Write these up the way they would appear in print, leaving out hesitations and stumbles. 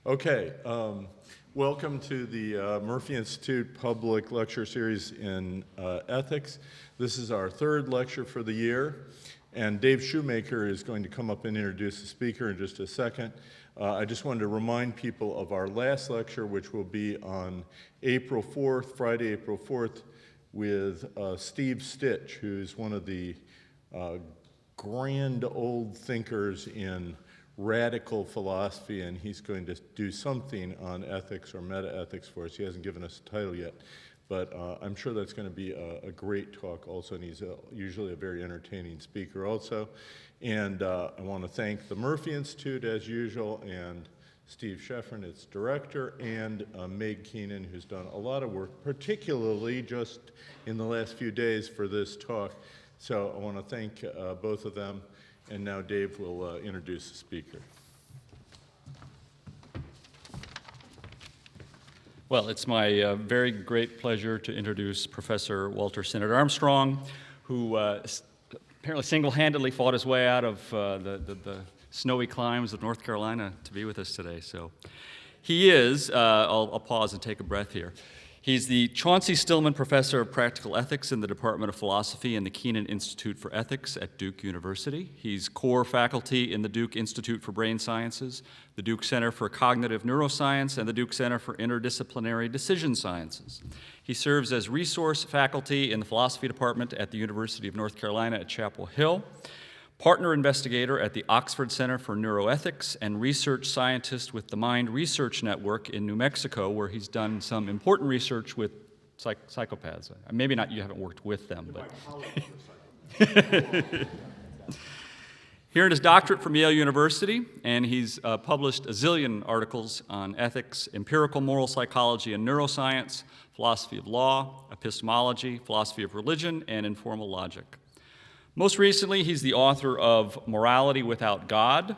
Okay, welcome to the Murphy Institute Public Lecture Series in Ethics. This is our third lecture for the year, and Dave Shoemaker is going to come up and introduce the speaker in just a second. I just wanted to remind people of our last lecture, which will be on April 4th, Friday, April 4th, with Steve Stitch, who's one of the grand old thinkers in radical philosophy, and he's going to do something on ethics or meta-ethics for us. He hasn't given us a title yet, but I'm sure that's going to be a great talk also, and he's usually a very entertaining speaker also. And I want to thank the Murphy Institute, as usual, and Steve Sheffrin, its director, and Meg Kenan, who's done a lot of work, particularly just in the last few days for this talk. So I want to thank both of them. And now Dave will introduce the speaker. Well, it's my very great pleasure to introduce Professor Walter Sinnott-Armstrong, who apparently single-handedly fought his way out of the snowy climes of North Carolina to be with us today. So he is, I'll pause and take a breath here. He's the Chauncey Stillman Professor of Practical Ethics in the Department of Philosophy and the Kenan Institute for Ethics at Duke University. He's core faculty in the Duke Institute for Brain Sciences, the Duke Center for Cognitive Neuroscience, and the Duke Center for Interdisciplinary Decision Sciences. He serves as resource faculty in the Philosophy Department at the University of North Carolina at Chapel Hill, partner investigator at the Oxford Center for Neuroethics, and research scientist with the Mind Research Network in New Mexico, where he's done some important research with psychopaths. Maybe not, you haven't worked with them, but. He earned his doctorate from Yale University, and he's published a zillion articles on ethics, empirical moral psychology and neuroscience, philosophy of law, epistemology, philosophy of religion, and informal logic. Most recently, he's the author of Morality Without God, ?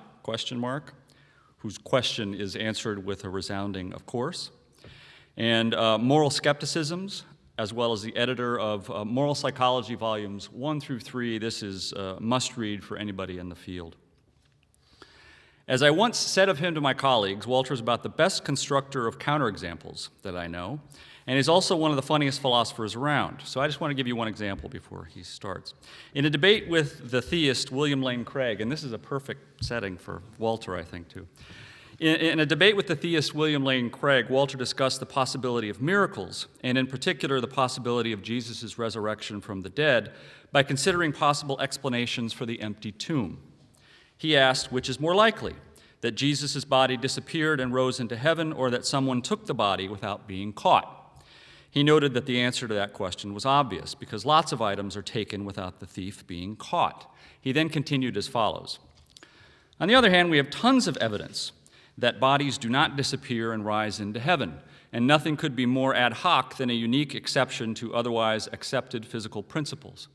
Whose question is answered with a resounding of course, and Moral Skepticisms, as well as the editor of Moral Psychology Volumes 1 through 3. This is a must-read for anybody in the field. As I once said of him to my colleagues, Walter's about the best constructor of counterexamples that I know, and he's also one of the funniest philosophers around. So I just want to give you one example before he starts. In a debate with the theist William Lane Craig, and this is a perfect setting for Walter, I think, too. In a debate with the theist William Lane Craig, Walter discussed the possibility of miracles, and in particular the possibility of Jesus' resurrection from the dead, by considering possible explanations for the empty tomb. He asked, which is more likely, that Jesus' body disappeared and rose into heaven, or that someone took the body without being caught? He noted that the answer to that question was obvious, because lots of items are taken without the thief being caught. He then continued as follows. On the other hand, we have tons of evidence that bodies do not disappear and rise into heaven, and nothing could be more ad hoc than a unique exception to otherwise accepted physical principles.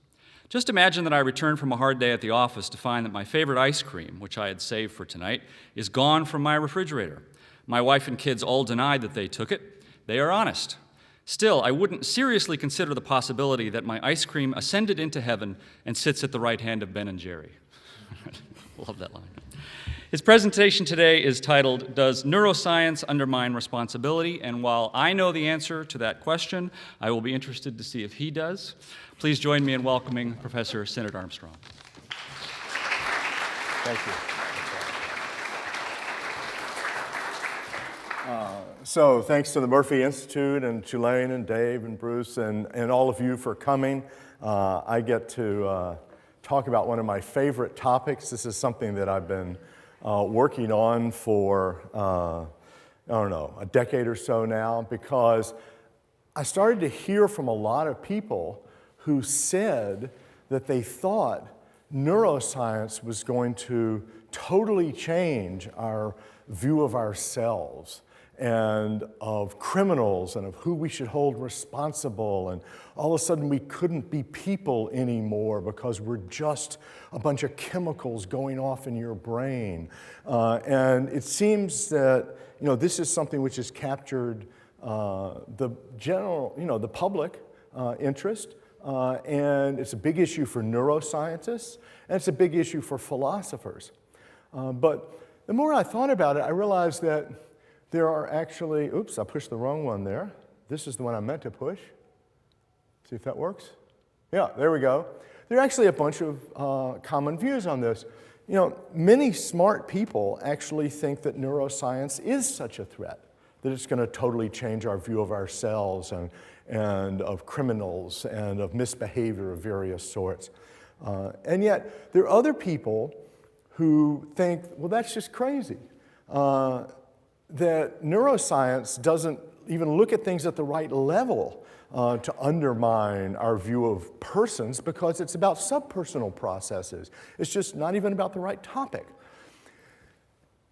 Just imagine that I return from a hard day at the office to find that my favorite ice cream, which I had saved for tonight, is gone from my refrigerator. My wife and kids all denied that they took it. They are honest. Still, I wouldn't seriously consider the possibility that my ice cream ascended into heaven and sits at the right hand of Ben and Jerry. Love that line. His presentation today is titled, Does Neuroscience Undermine Responsibility? And while I know the answer to that question, I will be interested to see if he does. Please join me in welcoming Professor Sinnott-Armstrong. Thank you. So thanks to the Murphy Institute and Tulane and Dave and Bruce and all of you for coming. I get to talk about one of my favorite topics. This is something that I've been working on for, a decade or so now, because I started to hear from a lot of people who said that they thought neuroscience was going to totally change our view of ourselves and of criminals and of who we should hold responsible, and all of a sudden we couldn't be people anymore because we're just a bunch of chemicals going off in your brain. And it seems that this is something which has captured the general, the public interest, and it's a big issue for neuroscientists, and it's a big issue for philosophers. But the more I thought about it, I realized that there are actually, oops, I pushed the wrong one there. This is the one I meant to push. See if that works. Yeah, there we go. There are actually a bunch of common views on this. You know, many smart people actually think that neuroscience is such a threat, that it's going to totally change our view of ourselves and of criminals and of misbehavior of various sorts. And yet, there are other people who think, well, that's just crazy. That neuroscience doesn't even look at things at the right level to undermine our view of persons because it's about subpersonal processes. It's just not even about the right topic.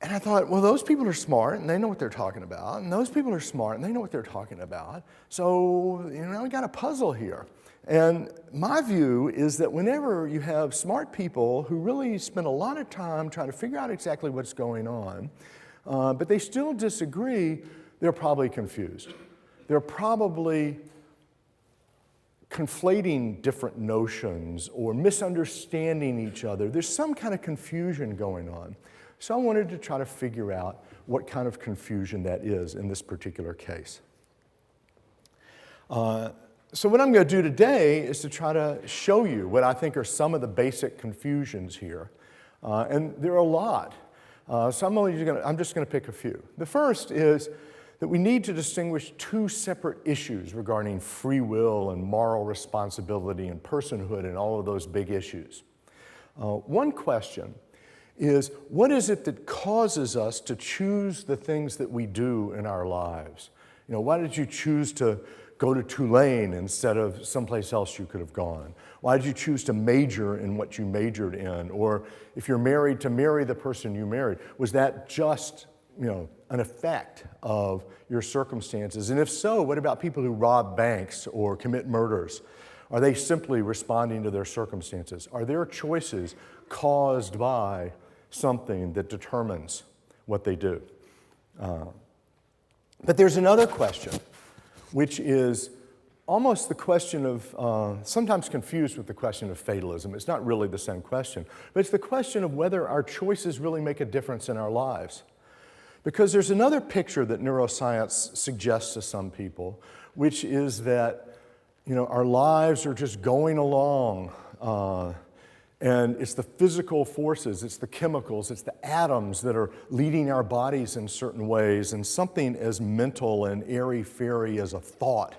And I thought, well, those people are smart and they know what they're talking about, and those people are smart and they know what they're talking about. So, you know, we got a puzzle here. And my view is that whenever you have smart people who really spend a lot of time trying to figure out exactly what's going on, but they still disagree, they're probably confused. They're probably conflating different notions or misunderstanding each other. There's some kind of confusion going on. So I wanted to try to figure out what kind of confusion that is in this particular case. So what I'm going to do today is to try to show you what I think are some of the basic confusions here. And there are a lot. So I'm just going to pick a few. The first is that we need to distinguish two separate issues regarding free will and moral responsibility and personhood and all of those big issues. One question is, what is it that causes us to choose the things that we do in our lives? You know, why did you choose to go to Tulane instead of someplace else you could have gone? Why did you choose to major in what you majored in? Or if you're married, to marry the person you married. Was that just, you know, an effect of your circumstances? And if so, what about people who rob banks or commit murders? Are they simply responding to their circumstances? Are their choices caused by something that determines what they do? But there's another question, which is almost the question of, sometimes confused with the question of fatalism. It's not really the same question, but it's the question of whether our choices really make a difference in our lives. Because there's another picture that neuroscience suggests to some people, which is that, you know, our lives are just going along, and it's the physical forces, it's the chemicals, it's the atoms that are leading our bodies in certain ways, and something as mental and airy-fairy as a thought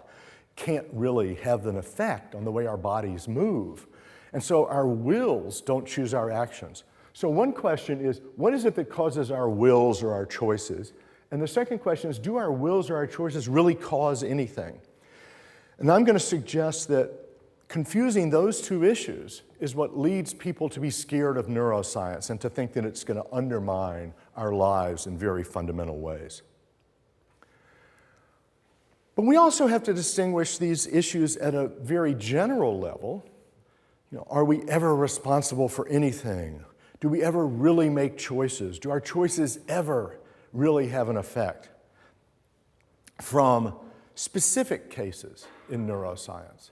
can't really have an effect on the way our bodies move. And so our wills don't choose our actions. So one question is, what is it that causes our wills or our choices? And the second question is, do our wills or our choices really cause anything? And I'm going to suggest that confusing those two issues is what leads people to be scared of neuroscience and to think that it's going to undermine our lives in very fundamental ways. But we also have to distinguish these issues at a very general level. You know, are we ever responsible for anything? Do we ever really make choices? Do our choices ever really have an effect? From specific cases in neuroscience,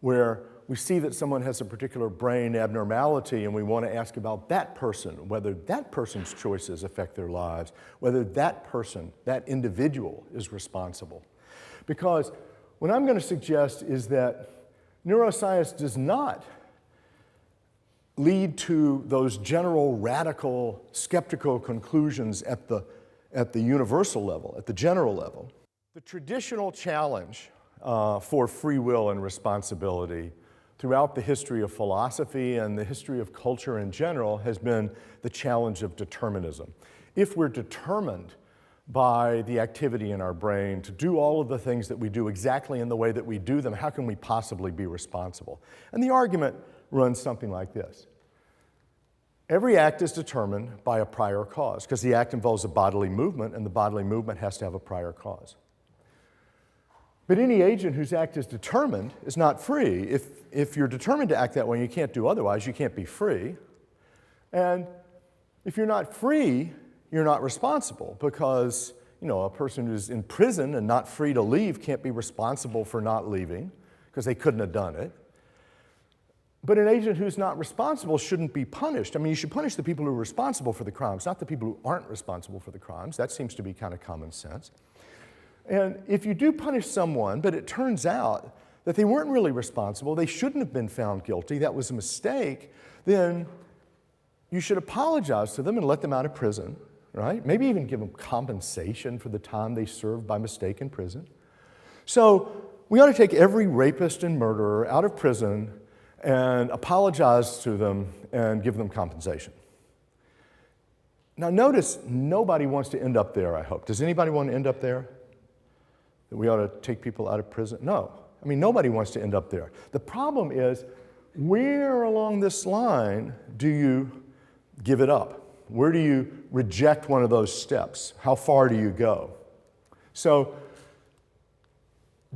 where we see that someone has a particular brain abnormality and we want to ask about that person, whether that person's choices affect their lives, whether that person, that individual, is responsible. Because what I'm going to suggest is that neuroscience does not lead to those general, radical, skeptical conclusions at the universal level, at the general level. The traditional challenge for free will and responsibility throughout the history of philosophy and the history of culture in general has been the challenge of determinism. If we're determined by the activity in our brain to do all of the things that we do exactly in the way that we do them, how can we possibly be responsible? And the argument runs something like this. Every act is determined by a prior cause, because the act involves a bodily movement, and the bodily movement has to have a prior cause. But any agent whose act is determined is not free. If you're determined to act that way and you can't do otherwise, you can't be free. And if you're not free, you're not responsible, because, you know, a person who's in prison and not free to leave can't be responsible for not leaving, because they couldn't have done it. But an agent who's not responsible shouldn't be punished. I mean, you should punish the people who are responsible for the crimes, not the people who aren't responsible for the crimes. That seems to be kind of common sense. And if you do punish someone, but it turns out that they weren't really responsible, they shouldn't have been found guilty, that was a mistake, then you should apologize to them and let them out of prison, right? Maybe even give them compensation for the time they served by mistake in prison. So we ought to take every rapist and murderer out of prison and apologize to them and give them compensation. Now notice, nobody wants to end up there, I hope. Does anybody want to end up there? That we ought to take people out of prison? No. I mean, nobody wants to end up there. The problem is, where along this line do you give it up? Where do you reject one of those steps? How far do you go? So,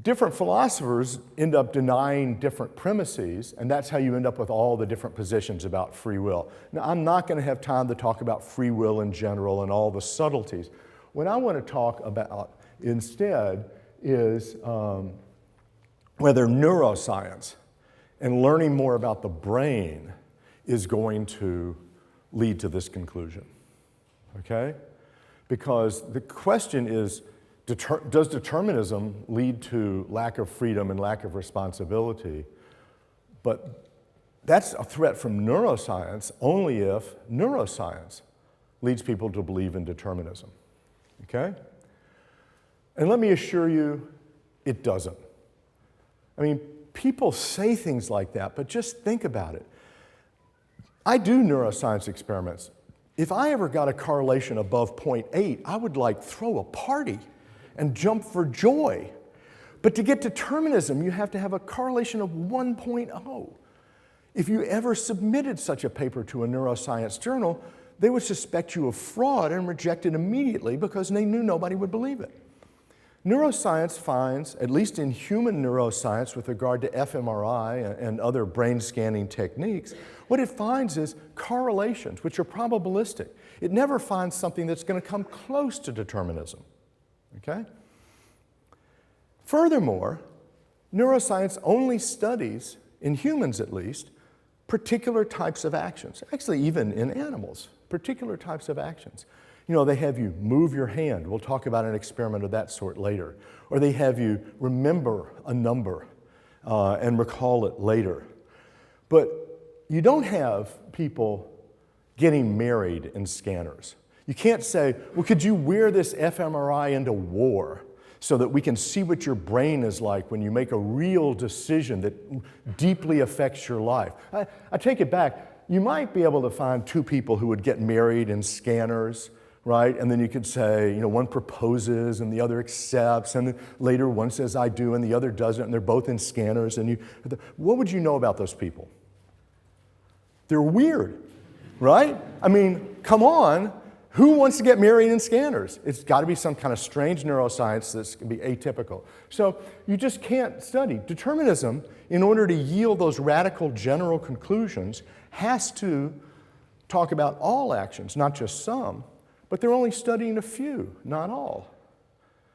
different philosophers end up denying different premises, and that's how you end up with all the different positions about free will. Now, I'm not going to have time to talk about free will in general and all the subtleties. What I want to talk about instead is whether neuroscience and learning more about the brain is going to lead to this conclusion, okay? Because the question is, does determinism lead to lack of freedom and lack of responsibility? But that's a threat from neuroscience only if neuroscience leads people to believe in determinism, okay? And let me assure you, it doesn't. I mean, people say things like that, but just think about it. I do neuroscience experiments. If I ever got a correlation above 0.8, I would like throw a party and jump for joy. But to get determinism, you have to have a correlation of 1.0. If you ever submitted such a paper to a neuroscience journal, they would suspect you of fraud and reject it immediately because they knew nobody would believe it. Neuroscience finds, at least in human neuroscience with regard to fMRI and other brain scanning techniques, what it finds is correlations, which are probabilistic. It never finds something that's going to come close to determinism, okay? Furthermore, neuroscience only studies, in humans at least, particular types of actions, actually even in animals, particular types of actions. You know, they have you move your hand. We'll talk about an experiment of that sort later. Or they have you remember a number and recall it later. But you don't have people getting married in scanners. You can't say, well, could you wear this fMRI into war so that we can see what your brain is like when you make a real decision that deeply affects your life? I take it back. You might be able to find two people who would get married in scanners, right? And then you could say, you know, one proposes and the other accepts, and then later one says, I do, and the other doesn't, and they're both in scanners. And what would you know about those people? They're weird, right? I mean, come on. Who wants to get married in scanners? It's got to be some kind of strange neuroscience that's going to be atypical. So you just can't study. Determinism, in order to yield those radical general conclusions, has to talk about all actions, not just some. But they're only studying a few, not all.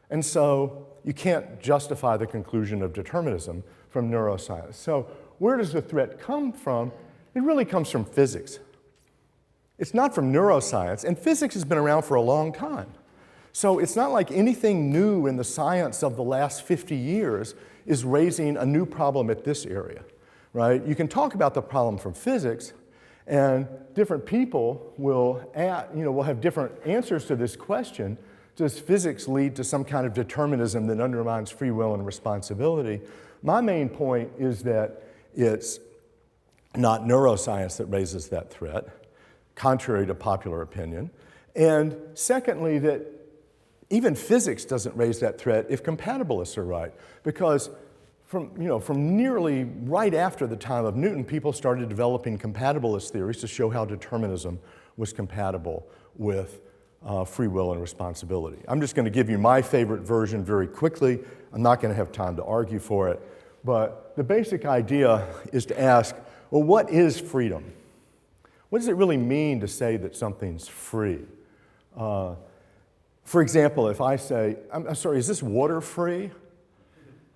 And so you can't justify the conclusion of determinism from neuroscience. So where does the threat come from? It really comes from physics. It's not from neuroscience, and physics has been around for a long time. So it's not like anything new in the science of the last 50 years is raising a new problem at this area, right? You can talk about the problem from physics, and different people will have different answers to this question. Does physics lead to some kind of determinism that undermines free will and responsibility? My main point is that it's not neuroscience that raises that threat, contrary to popular opinion. And secondly, that even physics doesn't raise that threat if compatibilists are right, because from nearly right after the time of Newton, people started developing compatibilist theories to show how determinism was compatible with free will and responsibility. I'm just going to give you my favorite version very quickly. I'm not going to have time to argue for it. But the basic idea is to ask, well, what is freedom? What does it really mean to say that something's free? For example, if I say, I'm sorry, is this water free?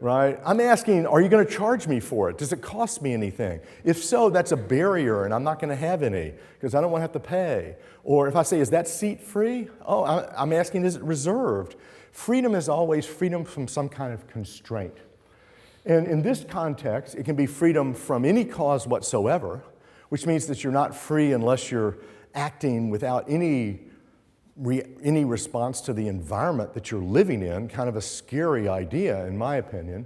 right? I'm asking, are you going to charge me for it? Does it cost me anything? If so, that's a barrier, and I'm not going to have any because I don't want to have to pay. Or if I say, is that seat free? Oh, I'm asking, is it reserved? Freedom is always freedom from some kind of constraint. And in this context, it can be freedom from any cause whatsoever, which means that you're not free unless you're acting without any response to the environment that you're living in, kind of a scary idea, in my opinion.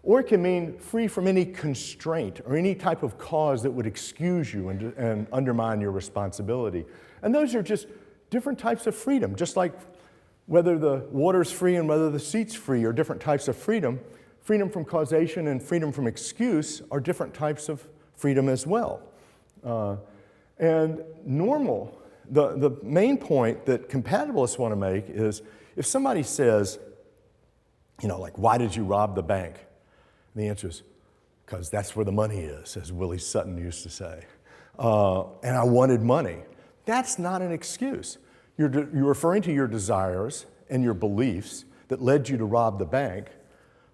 Or it can mean free from any constraint or any type of cause that would excuse you and undermine your responsibility. And those are just different types of freedom, just like whether the water's free and whether the seat's free are different types of freedom. Freedom from causation and freedom from excuse are different types of freedom as well. And normal, the main point that compatibilists want to make is if somebody says, like, why did you rob the bank? And the answer is, because that's where the money is, as Willie Sutton used to say. And I wanted money. That's not an excuse. You're referring to your desires and your beliefs that led you to rob the bank,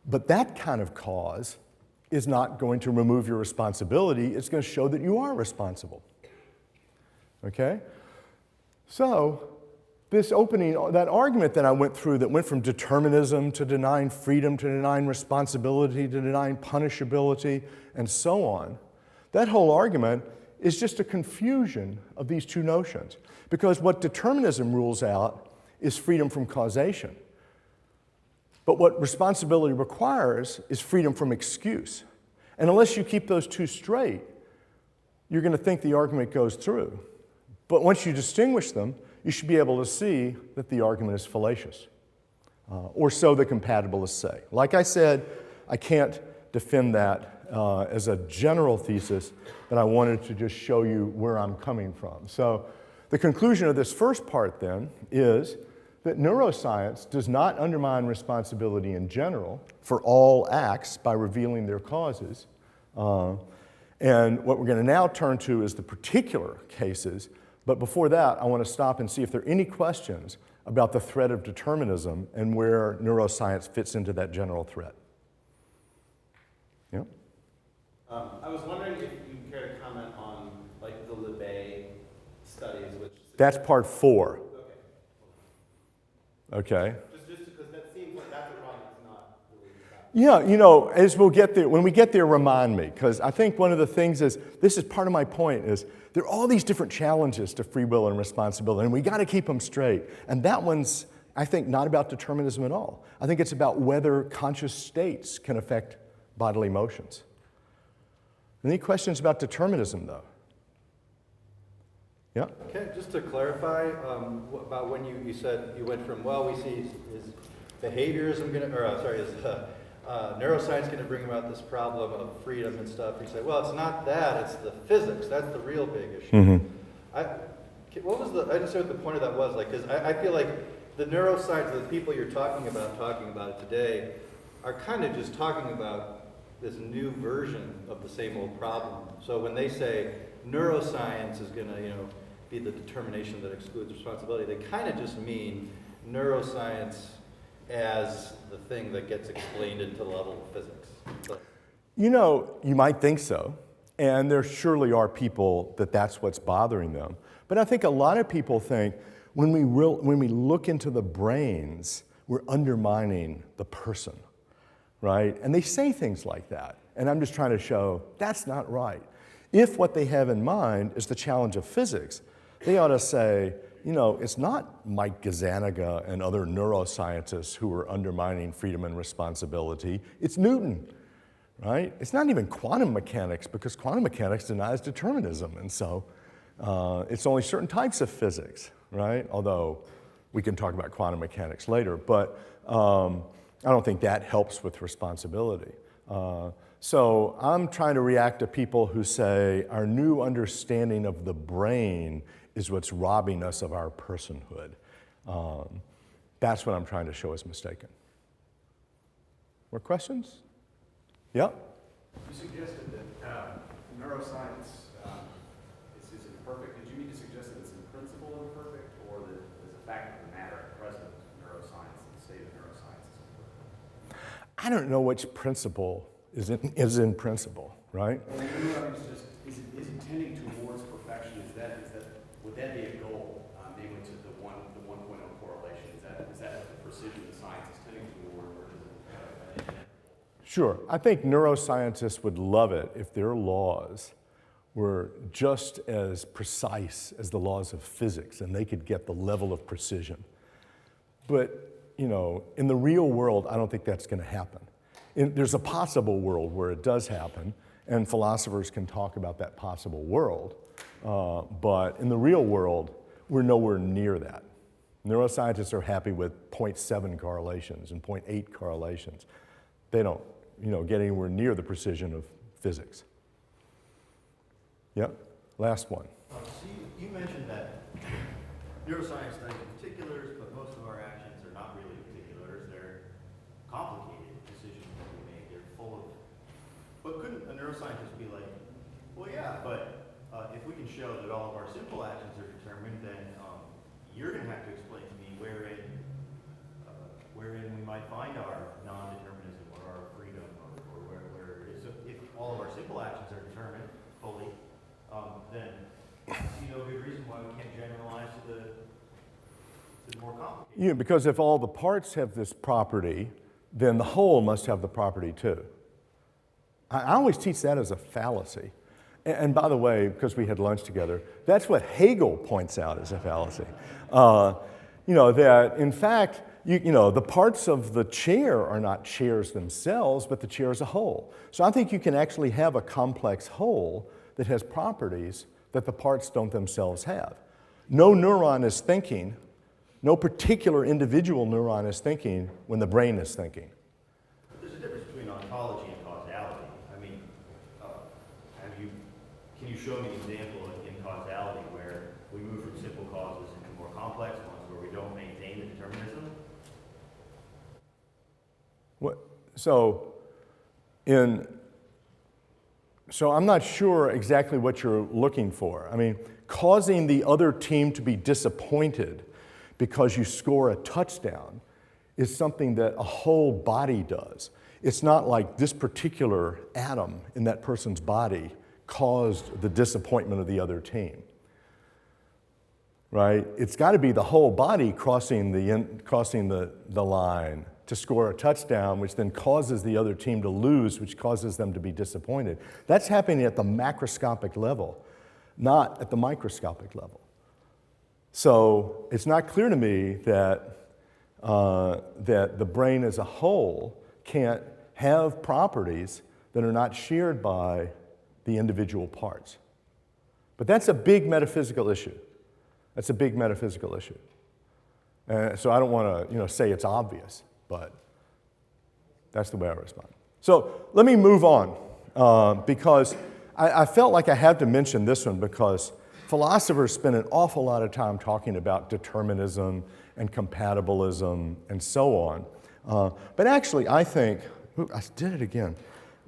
but that kind of cause is not going to remove your responsibility. It's going to show that you are responsible. Okay? So, this opening, that argument that I went through that went from determinism to denying freedom to denying responsibility to denying punishability and so on, that whole argument is just a confusion of these two notions. Because what determinism rules out is freedom from causation. But what responsibility requires is freedom from excuse. And unless you keep those two straight, you're going to think the argument goes through. But once you distinguish them, you should be able to see that the argument is fallacious. Or so the compatibilists say. Like I said, I can't defend that as a general thesis, but I wanted to just show you where I'm coming from. So the conclusion of this first part then is that neuroscience does not undermine responsibility in general for all acts by revealing their causes. And what we're going to now turn to is the particular cases. But before that, I want to stop and see if there are any questions about the threat of determinism and where neuroscience fits into that general threat. Yeah? I was wondering if you care to comment on like the Libet studies, which... That's part 4. Okay. Just because that seems like that's a problem that's not really about. Yeah, as we'll get there, when we get there, remind me, because I think one of the things is, this is part of my point, is there are all these different challenges to free will and responsibility, and we got to keep them straight. And that one's, I think, not about determinism at all. I think it's about whether conscious states can affect bodily motions. Any questions about determinism, though? Yeah? Okay, just to clarify about when you said you went from, well, we see is behaviorism going to, or sorry, is neuroscience going to bring about this problem of freedom and stuff? You say, well, it's not that, it's the physics. That's the real big issue. Mm-hmm. What was I just know what the point of that was, like, because I feel like the neuroscience, the people you're talking about it today, are kind of just talking about this new version of the same old problem. So when they say neuroscience is going to, be the determination that excludes responsibility, they kind of just mean neuroscience as the thing that gets explained into the level of physics. But, you might think so, and there surely are people that's what's bothering them. But I think a lot of people think when we look into the brains, we're undermining the person, right? And they say things like that, and I'm just trying to show that's not right. If what they have in mind is the challenge of physics, they ought to say, it's not Mike Gazzaniga and other neuroscientists who are undermining freedom and responsibility. It's Newton, right? It's not even quantum mechanics, because quantum mechanics denies determinism. And so it's only certain types of physics, right? Although we can talk about quantum mechanics later. But I don't think that helps with responsibility. So I'm trying to react to people who say our new understanding of the brain is what's robbing us of our personhood. That's what I'm trying to show is mistaken. More questions? Yeah? You suggested that neuroscience is imperfect. Did you mean to suggest that it's in principle imperfect, or that as a fact of the matter at present, neuroscience and the state of neuroscience is imperfect? I don't know which principle is in principle, right? Well, neuroethics is it tending towards perfection? Would that be a goal, namely to the 1.0 correlation? Is that the precision that science is tending toward, or is it? Sure. I think neuroscientists would love it if their laws were just as precise as the laws of physics and they could get the level of precision. But, you know, in the real world, I don't think that's going to happen. There's a possible world where it does happen, and philosophers can talk about that possible world. But in the real world, we're nowhere near that. Neuroscientists are happy with 0.7 correlations and 0.8 correlations. They don't, get anywhere near the precision of physics. Yep, last one. So you mentioned that neuroscience studies particulars, but most of our actions are not really particulars. They're complicated decisions that we make. They're full of. But couldn't a neuroscientist be like, well, yeah, but if we can show that all of our simple actions are determined, then you're going to have to explain to me wherein we might find our non-determinism or our freedom, or where it is. So if all of our simple actions are determined fully, then I see no good reason why we can't generalize to the more complicated. Yeah, because if all the parts have this property, then the whole must have the property too. I always teach that as a fallacy. And by the way, because we had lunch together, that's what Hegel points out as a fallacy. That in fact, the parts of the chair are not chairs themselves, but the chair as a whole. So I think you can actually have a complex whole that has properties that the parts don't themselves have. No neuron is thinking, no particular individual neuron is thinking when the brain is thinking. But there's a difference between ontology and causality. I mean, can you show me an example in causality where we move from simple causes into more complex ones where we don't maintain the determinism? So I'm not sure exactly what you're looking for. I mean, causing the other team to be disappointed because you score a touchdown is something that a whole body does. It's not like this particular atom in that person's body caused the disappointment of the other team, right? It's got to be the whole body crossing the line to score a touchdown, which then causes the other team to lose, which causes them to be disappointed. That's happening at the macroscopic level, not at the microscopic level. So it's not clear to me that the brain as a whole can't have properties that are not shared by the individual parts. But that's a big metaphysical issue. That's a big metaphysical issue. So I don't want to say it's obvious, but that's the way I respond. So let me move on, because I felt like I had to mention this one because philosophers spend an awful lot of time talking about determinism and compatibilism and so on. But actually, I think, I did it again.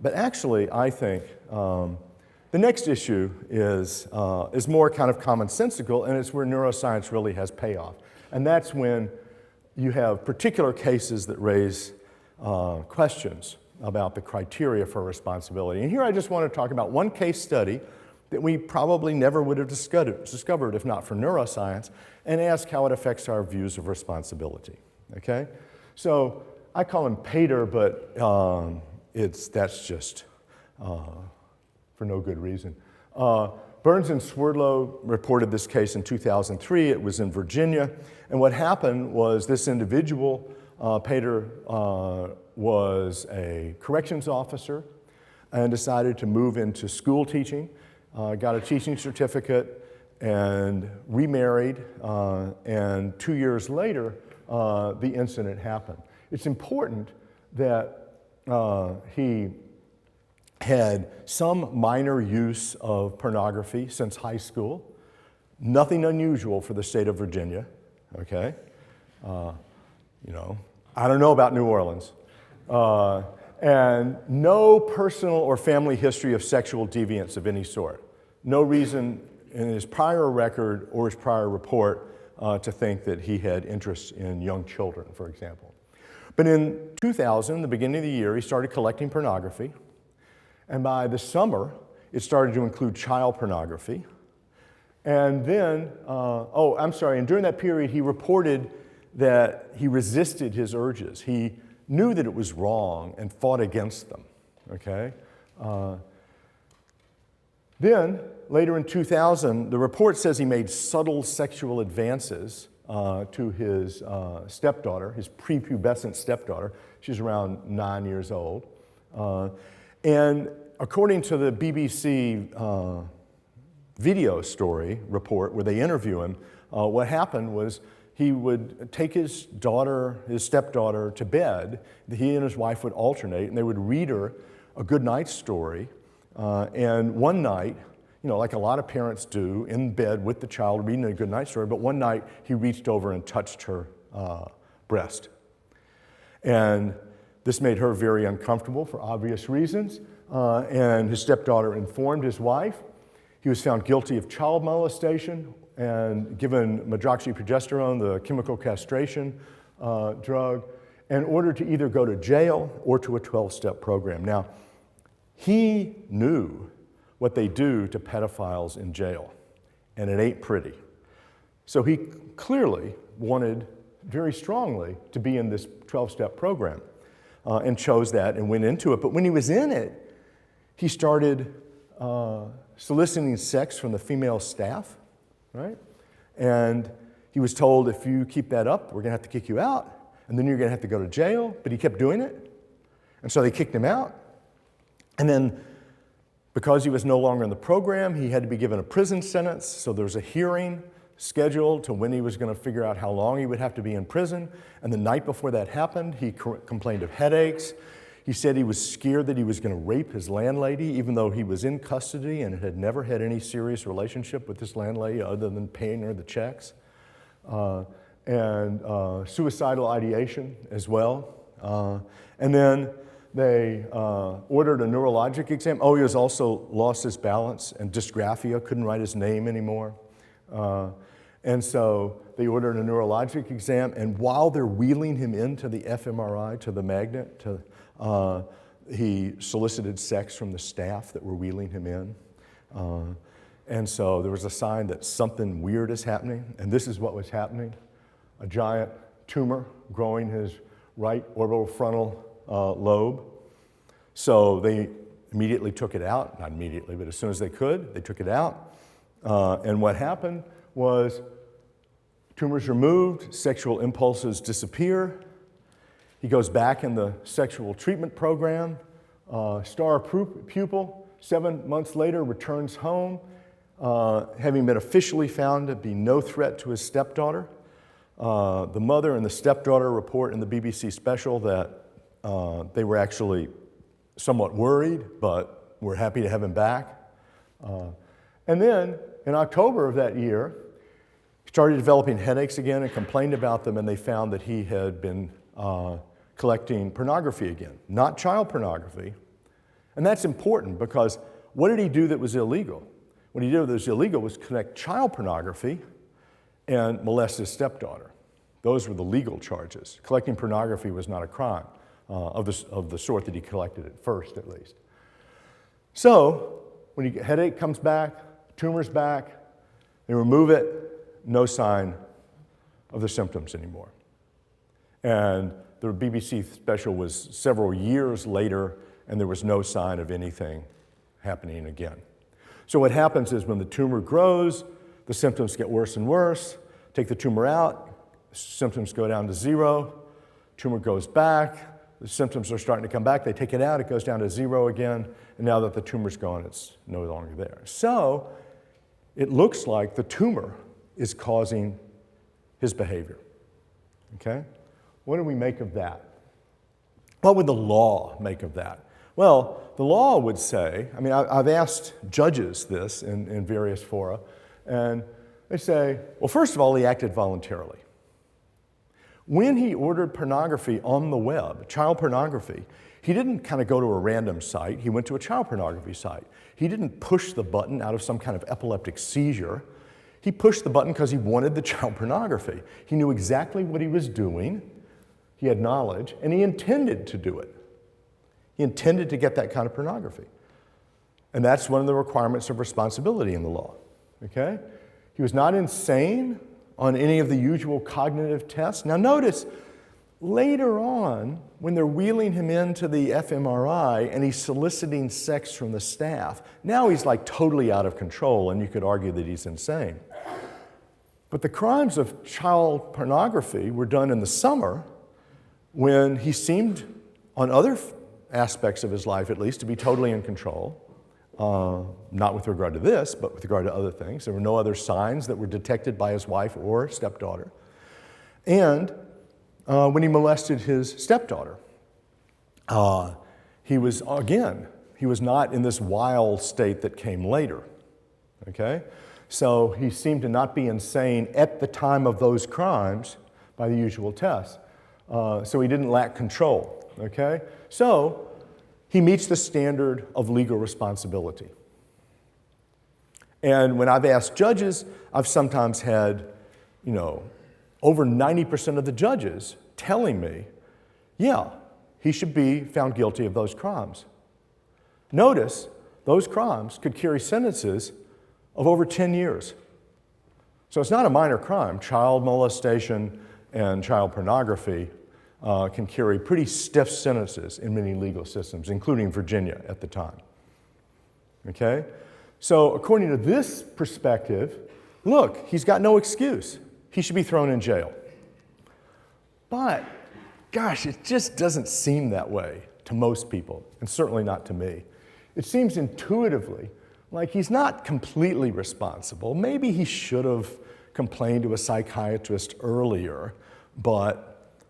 But actually, I think the next issue is more kind of commonsensical, and it's where neuroscience really has payoff. And that's when you have particular cases that raise questions about the criteria for responsibility. And here I just want to talk about one case study that we probably never would have discovered if not for neuroscience, and ask how it affects our views of responsibility, okay? So I call him Pater, but that's just for no good reason. Burns and Swerdlow reported this case in 2003. It was in Virginia. And what happened was this individual, Pater, was a corrections officer and decided to move into school teaching, got a teaching certificate, and remarried. And 2 years later, the incident happened. It's important that he had some minor use of pornography since high school. Nothing unusual for the state of Virginia, okay? I don't know about New Orleans. And no personal or family history of sexual deviance of any sort. No reason in his prior record or his prior report to think that he had interest in young children, for example. But in 2000, the beginning of the year, he started collecting pornography. And by the summer, it started to include child pornography. And then, and during that period, he reported that he resisted his urges. He knew that it was wrong and fought against them, okay? Then, later in 2000, the report says he made subtle sexual advances to his stepdaughter, his prepubescent stepdaughter. She's around 9 years old. And according to the BBC video story report where they interview him, what happened was he would take his stepdaughter to bed. He and his wife would alternate, and they would read her a good night story. And one night, like a lot of parents do, in bed with the child reading a good night story, but one night he reached over and touched her breast. And this made her very uncomfortable for obvious reasons. And his stepdaughter informed his wife. He was found guilty of child molestation and given medroxyprogesterone, the chemical castration drug, and ordered to either go to jail or to a 12-step program. Now, he knew what they do to pedophiles in jail, and it ain't pretty. So he clearly wanted very strongly to be in this 12-step program and chose that and went into it. But when he was in it, he started soliciting sex from the female staff, right? And he was told, if you keep that up, we're going to have to kick you out, and then you're going to have to go to jail. But he kept doing it, and so they kicked him out. And then, because he was no longer in the program, he had to be given a prison sentence, so there was a hearing scheduled to when he was going to figure out how long he would have to be in prison. And the night before that happened, he complained of headaches. He said he was scared that he was going to rape his landlady, even though he was in custody and had never had any serious relationship with this landlady other than paying her the checks. And suicidal ideation as well. And then they ordered a neurologic exam. Oh, he was also lost his balance and dysgraphia, couldn't write his name anymore. And so they ordered a neurologic exam, and while they're wheeling him into the fMRI, to the magnet, he solicited sex from the staff that were wheeling him in. And so there was a sign that something weird is happening, and this is what was happening. A giant tumor growing his right orbital frontal lobe. So they immediately took it out, not immediately, but as soon as they could, they took it out. And what happened was tumors removed, sexual impulses disappear. He goes back in the sexual treatment program, star pupil, 7 months later returns home, having been officially found to be no threat to his stepdaughter. The mother and the stepdaughter report in the BBC special that they were actually somewhat worried, but were happy to have him back. And then in October of that year, he started developing headaches again and complained about them, and they found that he had been collecting pornography again, not child pornography. And that's important because what did he do that was illegal? What he did that was illegal was collect child pornography and molest his stepdaughter. Those were the legal charges. Collecting pornography was not a crime of the sort that he collected at first, at least. So when headache comes back, tumor's back, they remove it, no sign of the symptoms anymore. And the BBC special was several years later, and there was no sign of anything happening again. So what happens is when the tumor grows, the symptoms get worse and worse. Take the tumor out, symptoms go down to 0. Tumor goes back, the symptoms are starting to come back. They take it out, it goes down to 0 again, and now that the tumor's gone, it's no longer there. So it looks like the tumor is causing his behavior, okay? What do we make of that? What would the law make of that? Well, the law would say, I mean, I've asked judges this in various fora, and they say, well, first of all, he acted voluntarily. When he ordered pornography on the web, child pornography, he didn't kind of go to a random site. He went to a child pornography site. He didn't push the button out of some kind of epileptic seizure. He pushed the button because he wanted the child pornography. He knew exactly what he was doing. he had knowledge, and he intended to do it. He intended to get that kind of pornography. And that's one of the requirements of responsibility in the law, okay? He was not insane on any of the usual cognitive tests. Now notice, later on, when they're wheeling him into the fMRI and he's soliciting sex from the staff, now he's like totally out of control, and you could argue that he's insane. But the crimes of child pornography were done in the summer when he seemed, on other aspects of his life at least, to be totally in control. Not with regard to this, but with regard to other things. There were no other signs that were detected by his wife or stepdaughter. And when he molested his stepdaughter, he was not in this wild state that came later, okay? So he seemed to not be insane at the time of those crimes by the usual tests. So he didn't lack control, okay? So he meets the standard of legal responsibility. And when I've asked judges, I've sometimes had, over 90% of the judges telling me, yeah, he should be found guilty of those crimes. Notice, those crimes could carry sentences of over 10 years. So it's not a minor crime. Child molestation and child pornography can carry pretty stiff sentences in many legal systems, including Virginia at the time. Okay? So according to this perspective, look, he's got no excuse. He should be thrown in jail. But, gosh, it just doesn't seem that way to most people, and certainly not to me. It seems intuitively like he's not completely responsible. Maybe he should have complained to a psychiatrist earlier, but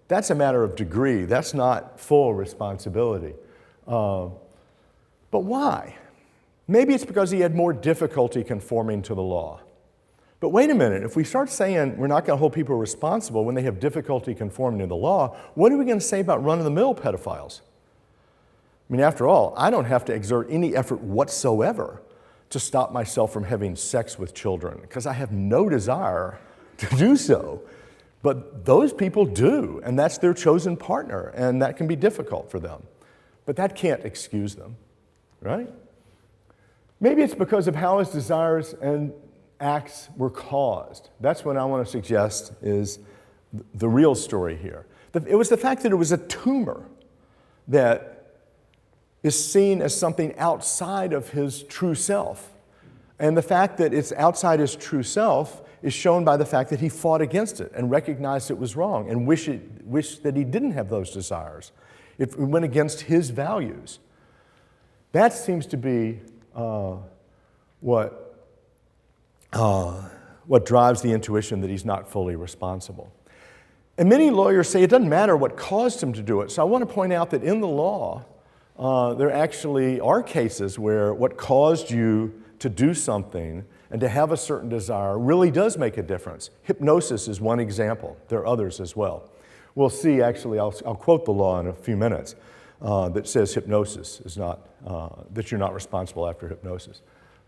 that's a matter of degree. That's not full responsibility. But why? Maybe it's because he had more difficulty conforming to the law. But wait a minute, if we start saying we're not going to hold people responsible when they have difficulty conforming to the law, what are we going to say about run-of-the-mill pedophiles? I mean, after all, I don't have to exert any effort whatsoever to stop myself from having sex with children because I have no desire to do so. But those people do, and that's their chosen partner, and that can be difficult for them. But that can't excuse them, right? Maybe it's because of how his desires and acts were caused. That's what I want to suggest is the real story here. It was the fact that it was a tumor that is seen as something outside of his true self. And the fact that it's outside his true self is shown by the fact that he fought against it and recognized it was wrong and wished that he didn't have those desires. It went against his values. That seems to be what drives the intuition that he's not fully responsible. And many lawyers say it doesn't matter what caused him to do it. So I want to point out that in the law, there actually are cases where what caused you to do something and to have a certain desire really does make a difference. Hypnosis is one example. There are others as well. We'll see, actually, I'll quote the law in a few minutes that says hypnosis is not, that you're not responsible after hypnosis.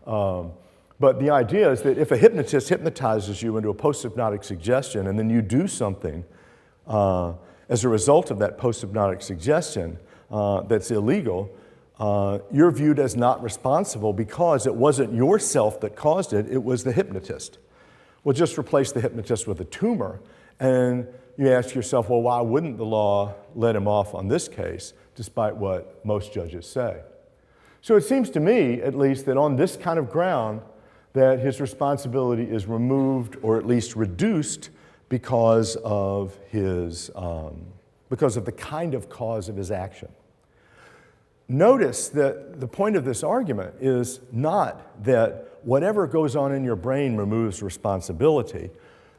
But the idea is that if a hypnotist hypnotizes you into a post-hypnotic suggestion and then you do something as a result of that post-hypnotic suggestion that's illegal, you're viewed as not responsible because it wasn't yourself that caused it, it was the hypnotist. Well, just replace the hypnotist with a tumor, and you ask yourself, well, why wouldn't the law let him off on this case, despite what most judges say? So it seems to me, at least, that on this kind of ground, that his responsibility is removed or at least reduced because of the kind of cause of his action. Notice that the point of this argument is not that whatever goes on in your brain removes responsibility.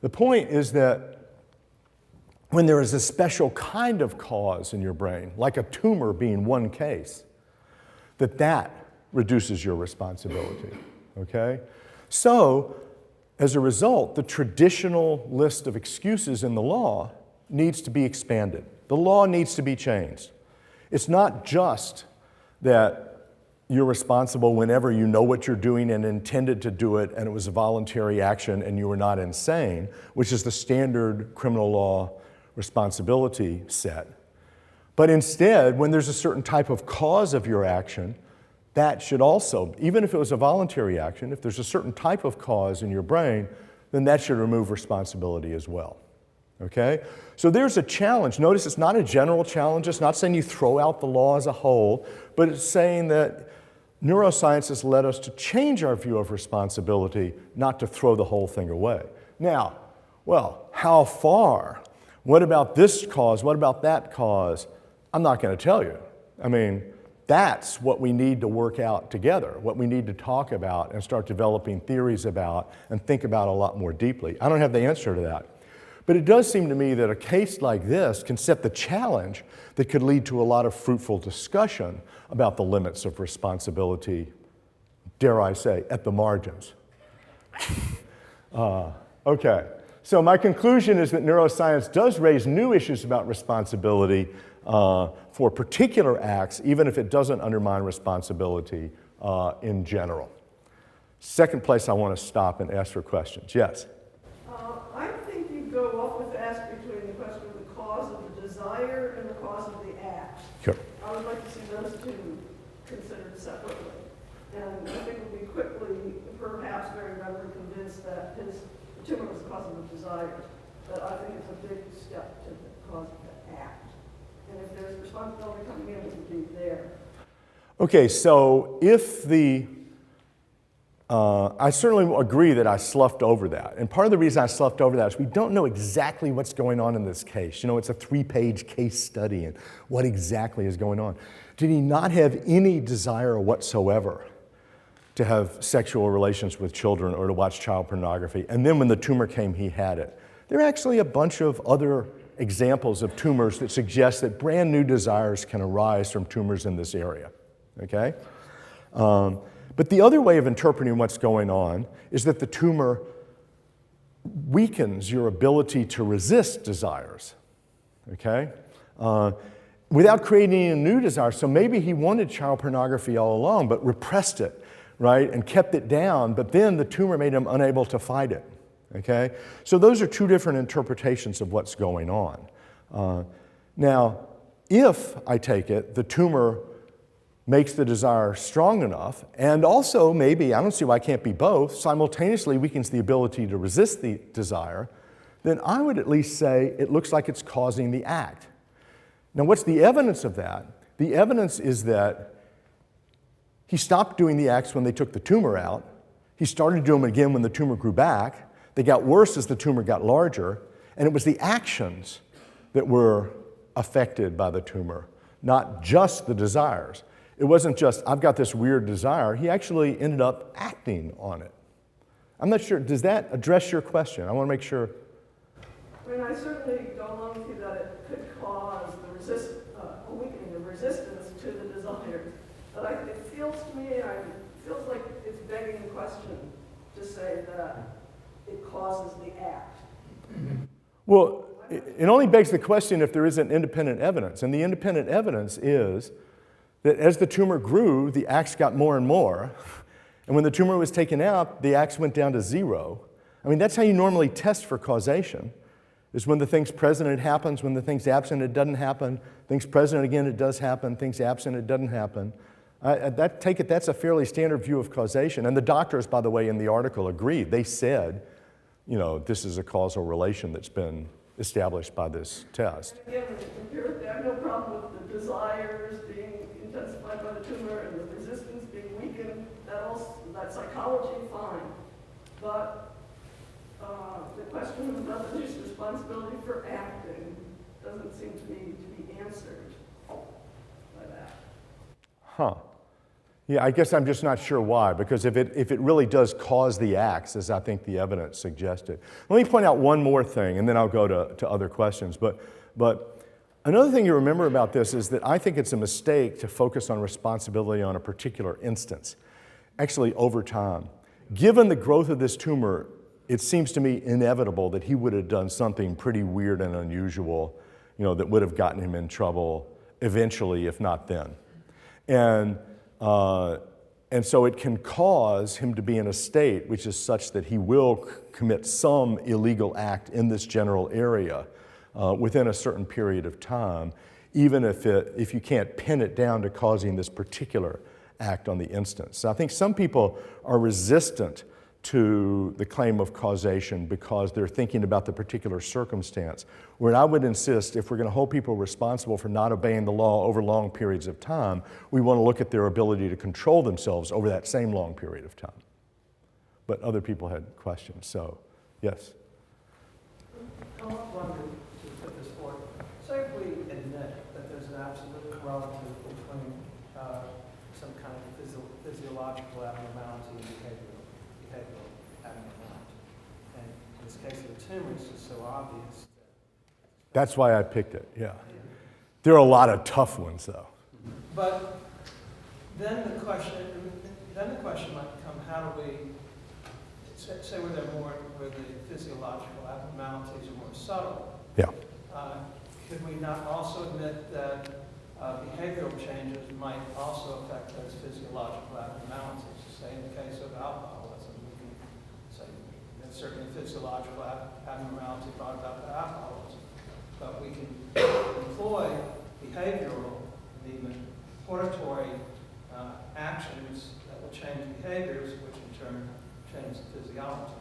The point is that when there is a special kind of cause in your brain, like a tumor being one case, that reduces your responsibility, okay? So, as a result, the traditional list of excuses in the law needs to be expanded. The law needs to be changed. It's not just that you're responsible whenever you know what you're doing and intended to do it and it was a voluntary action and you were not insane, which is the standard criminal law responsibility set. But instead, when there's a certain type of cause of your action, that should also, even if it was a voluntary action, if there's a certain type of cause in your brain, then that should remove responsibility as well. Okay? So there's a challenge. Notice it's not a general challenge. It's not saying you throw out the law as a whole, but it's saying that neuroscience has led us to change our view of responsibility, not to throw the whole thing away. Now, well, how far? What about this cause? What about that cause? I'm not going to tell you. I mean, that's what we need to work out together, what we need to talk about and start developing theories about and think about a lot more deeply. I don't have the answer to that. But it does seem to me that a case like this can set the challenge that could lead to a lot of fruitful discussion about the limits of responsibility, dare I say, at the margins. Okay, so my conclusion is that neuroscience does raise new issues about responsibility for particular acts, even if it doesn't undermine responsibility in general. Second place I want to stop and ask for questions. Yes? I think you go up with ask between the question of the cause of the desire and the cause of the act. Sure. I would like to see those two considered separately. And I think we'll be quickly, perhaps very readily convinced that his tumor was the cause of the desire. But I think it's a big step to the cause of the act. And if there's responsibility coming in, it would be there. Okay, so if the, I certainly agree that I sloughed over that. And part of the reason I sloughed over that is we don't know exactly what's going on in this case. You know, it's a 3-page case study and what exactly is going on. Did he not have any desire whatsoever to have sexual relations with children or to watch child pornography? And then when the tumor came, he had it. There are actually a bunch of other examples of tumors that suggest that brand new desires can arise from tumors in this area, okay? But the other way of interpreting what's going on is that the tumor weakens your ability to resist desires, okay? Without creating a new desire. So maybe he wanted child pornography all along, but repressed it, right? And kept it down, but then the tumor made him unable to fight it. Okay? So those are two different interpretations of what's going on. Now, if, I take it, the tumor makes the desire strong enough, and also maybe, I don't see why it can't be both, simultaneously weakens the ability to resist the desire, then I would at least say it looks like it's causing the act. Now, what's the evidence of that? The evidence is that he stopped doing the acts when they took the tumor out. He started doing them again when the tumor grew back. They got worse as the tumor got larger, and it was the actions that were affected by the tumor, not just the desires. It wasn't just, I've got this weird desire. He actually ended up acting on it. I'm not sure, does that address your question? I want to make sure. I mean, I certainly go along with you that it could cause the a weakening of resistance to the desire. But it feels to me, it feels like it's begging the question to say that it causes the act. Well, it only begs the question if there isn't independent evidence. And the independent evidence is that as the tumor grew, the acts got more and more. And when the tumor was taken out, the acts went down to 0. I mean, that's how you normally test for causation, is when the thing's present, it happens. When the thing's absent, it doesn't happen. Things present again, it does happen. Things absent, it doesn't happen. That's a fairly standard view of causation. And the doctors, by the way, in the article agreed. They said, you know, this is a causal relation that's been established by this test. Again, empirically, I have no problem with the desires being intensified by the tumor and the resistance being weakened. That psychology, fine. But the question of whether there's responsibility for acting doesn't seem to me to be answered by that. Huh. Yeah, I guess I'm just not sure why, because if it really does cause the acts, as I think the evidence suggested. Let me point out one more thing, and then I'll go to other questions. But another thing you remember about this is that I think it's a mistake to focus on responsibility on a particular instance, actually over time. Given the growth of this tumor, it seems to me inevitable that he would have done something pretty weird and unusual, you know, that would have gotten him in trouble eventually, if not then. And so it can cause him to be in a state which is such that he will commit some illegal act in this general area within a certain period of time, even if you can't pin it down to causing this particular act on the instance. So I think some people are resistant to the claim of causation because they're thinking about the particular circumstance, where I would insist if we're going to hold people responsible for not obeying the law over long periods of time, we want to look at their ability to control themselves over that same long period of time. But other people had questions, so yes. I wondered, to put this forward, say if we admit that there's an absolute correlative between some kind of physiological abnormality and behavioral abnormality. And in this case of the tumor, it's just so obvious. That's why I picked it, yeah. There are a lot of tough ones, though. But then the question might become, how do we, say where the physiological abnormalities are more subtle. Yeah. Could we not also admit that behavioral changes might also affect those physiological abnormalities? Say in the case of alcoholism, we can say there's certainly physiological abnormality brought about by alcoholism, but we can employ behavioral, even hortatory actions that will change behaviors, which in turn change the physiology.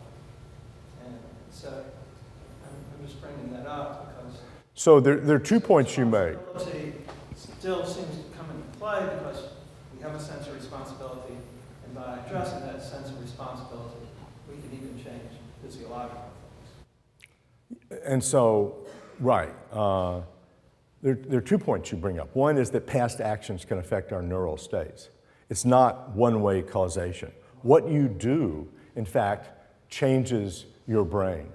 And so I'm just bringing that up because So there are 2 points you make. responsibility still seems to come into play because we have a sense of responsibility, and by addressing that sense of responsibility, we can even change physiological things. And so, right, there are 2 points you bring up. One is that past actions can affect our neural states. It's not one-way causation. What you do, in fact, changes your brain.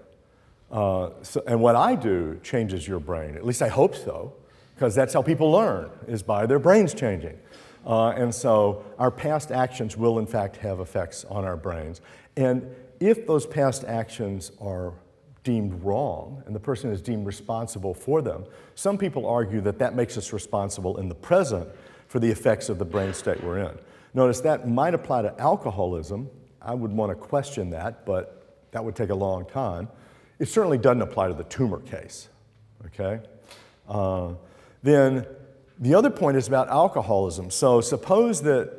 And what I do changes your brain. At least I hope so, because that's how people learn, is by their brains changing. And so our past actions will, in fact, have effects on our brains. And if those past actions are deemed wrong and the person is deemed responsible for them, some people argue that that makes us responsible in the present for the effects of the brain state we're in. Notice that might apply to alcoholism. I would want to question that, but that would take a long time. It certainly doesn't apply to the tumor case, okay? Then the other point is about alcoholism. So suppose that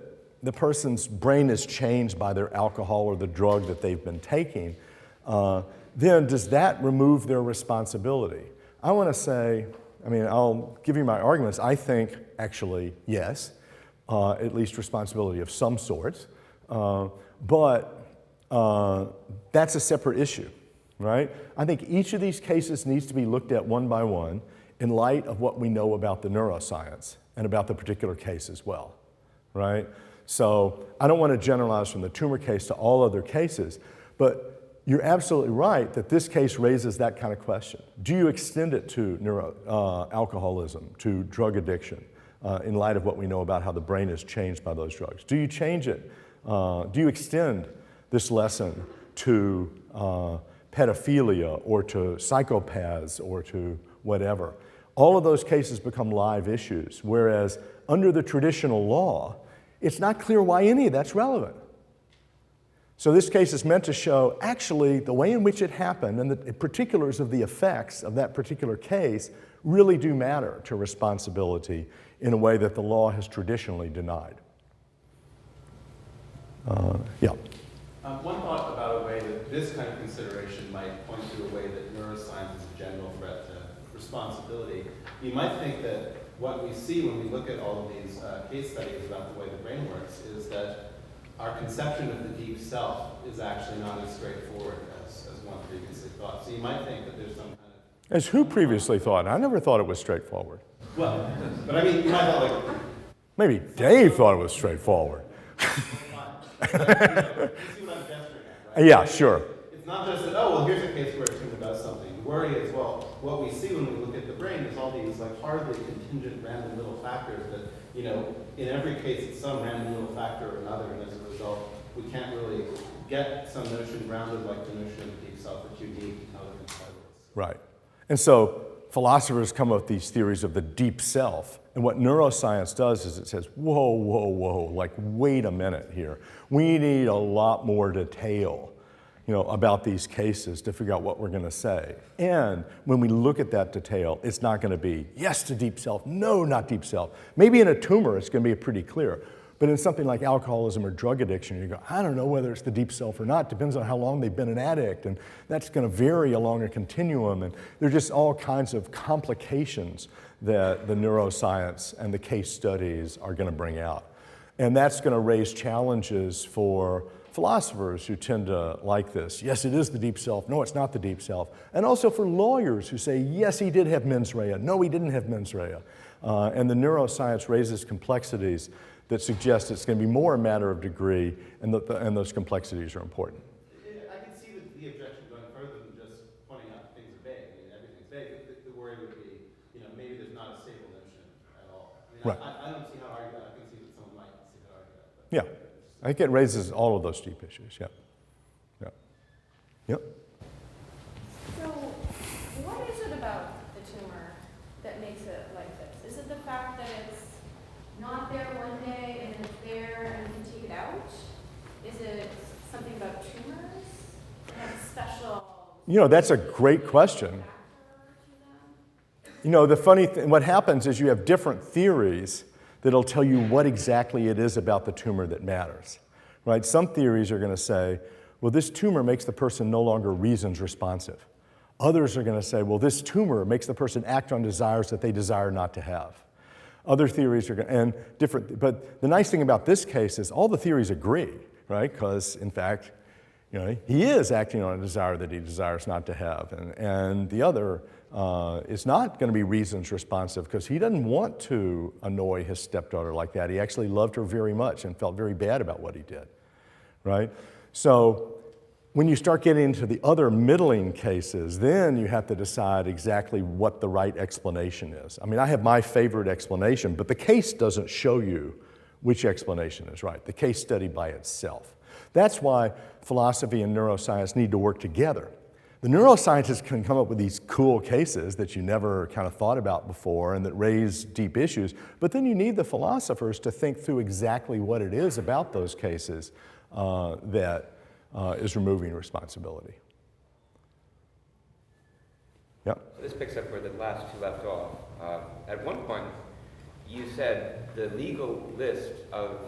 the person's brain is changed by their alcohol or the drug that they've been taking, then does that remove their responsibility? I want to say, I'll give you my arguments. I think, actually, yes, at least responsibility of some sorts. But that's a separate issue, right? I think each of these cases needs to be looked at one by one in light of what we know about the neuroscience and about the particular case as well, right? So I don't want to generalize from the tumor case to all other cases, but you're absolutely right that this case raises that kind of question. Do you extend it to alcoholism, to drug addiction, in light of what we know about how the brain is changed by those drugs? Do you change it? Do you extend this lesson to pedophilia or to psychopaths or to whatever? All of those cases become live issues, whereas under the traditional law, it's not clear why any of that's relevant. So this case is meant to show actually the way in which it happened and the particulars of the effects of that particular case really do matter to responsibility in a way that the law has traditionally denied. Yeah. One thought about a way that this kind of consideration might point to a way that neuroscience is a general threat to responsibility. You might think that what we see when we look at all of these case studies about the way the brain works is that our conception of the deep self is actually not as straightforward as one previously thought. So you might think that there's some kind of... As who previously thought? I never thought it was straightforward. Well, but I mean, you might thought like... Maybe Dave thought it was straightforward. You see what I'm gesturing at, right? Yeah, sure. It's not just that, oh, well, here's a case where a tumor does something. The worry is, well, what we see when we look at the brain is all these like hardly contingent random little factors that, you know, in every case it's some random little factor or another, and as a result, we can't really get some notion grounded like the notion of deep self that's unique and other than Right. And so philosophers come up with these theories of the deep self. And what neuroscience does is it says, whoa, whoa, whoa, like, wait a minute here. We need a lot more detail about these cases to figure out what we're going to say. And when we look at that detail, it's not going to be yes to deep self, no, not deep self. Maybe in a tumor, it's going to be pretty clear. But in something like alcoholism or drug addiction, you go, I don't know whether it's the deep self or not. Depends on how long they've been an addict. And that's going to vary along a continuum. And there are just all kinds of complications that the neuroscience and the case studies are going to bring out. And that's going to raise challenges for philosophers who tend to like this. Yes, it is the deep self. No, it's not the deep self. And also for lawyers who say, yes, he did have mens rea. No, he didn't have mens rea. And the neuroscience raises complexities that suggest it's going to be more a matter of degree, and those complexities are important. I can see the objection going further than just pointing out things are vague. I mean, everything's vague. The worry would be, maybe there's not a stable notion at all. I mean, Right. I don't see how to argue that. I can see that someone might see how to argue that. But Yeah, I think it raises all of those deep issues, yeah. Yep. So, what is it about the tumor that makes it like this? Is it the fact that it's not there one day and it's there and you can take it out? Is it something about tumors? Have a special That's a great question. factor to them? The funny thing, what happens is you have different theories that'll tell you what exactly it is about the tumor that matters, right? Some theories are going to say, well, this tumor makes the person no longer reasons responsive. Others are going to say, well, this tumor makes the person act on desires that they desire not to have. Other theories are going to, and different, but the nice thing about this case is all the theories agree, right? Because, in fact, he is acting on a desire that he desires not to have. And the other is not going to be reasons responsive because he doesn't want to annoy his stepdaughter like that. He actually loved her very much and felt very bad about what he did, right? So when you start getting into the other middling cases, then you have to decide exactly what the right explanation is. I mean, I have my favorite explanation, but the case doesn't show you which explanation is right. The case study by itself. That's why philosophy and neuroscience need to work together. The neuroscientists can come up with these cool cases that you never kind of thought about before and that raise deep issues, but then you need the philosophers to think through exactly what it is about those cases that is removing responsibility. Yeah. This picks up where the last two left off. At one point, you said the legal list of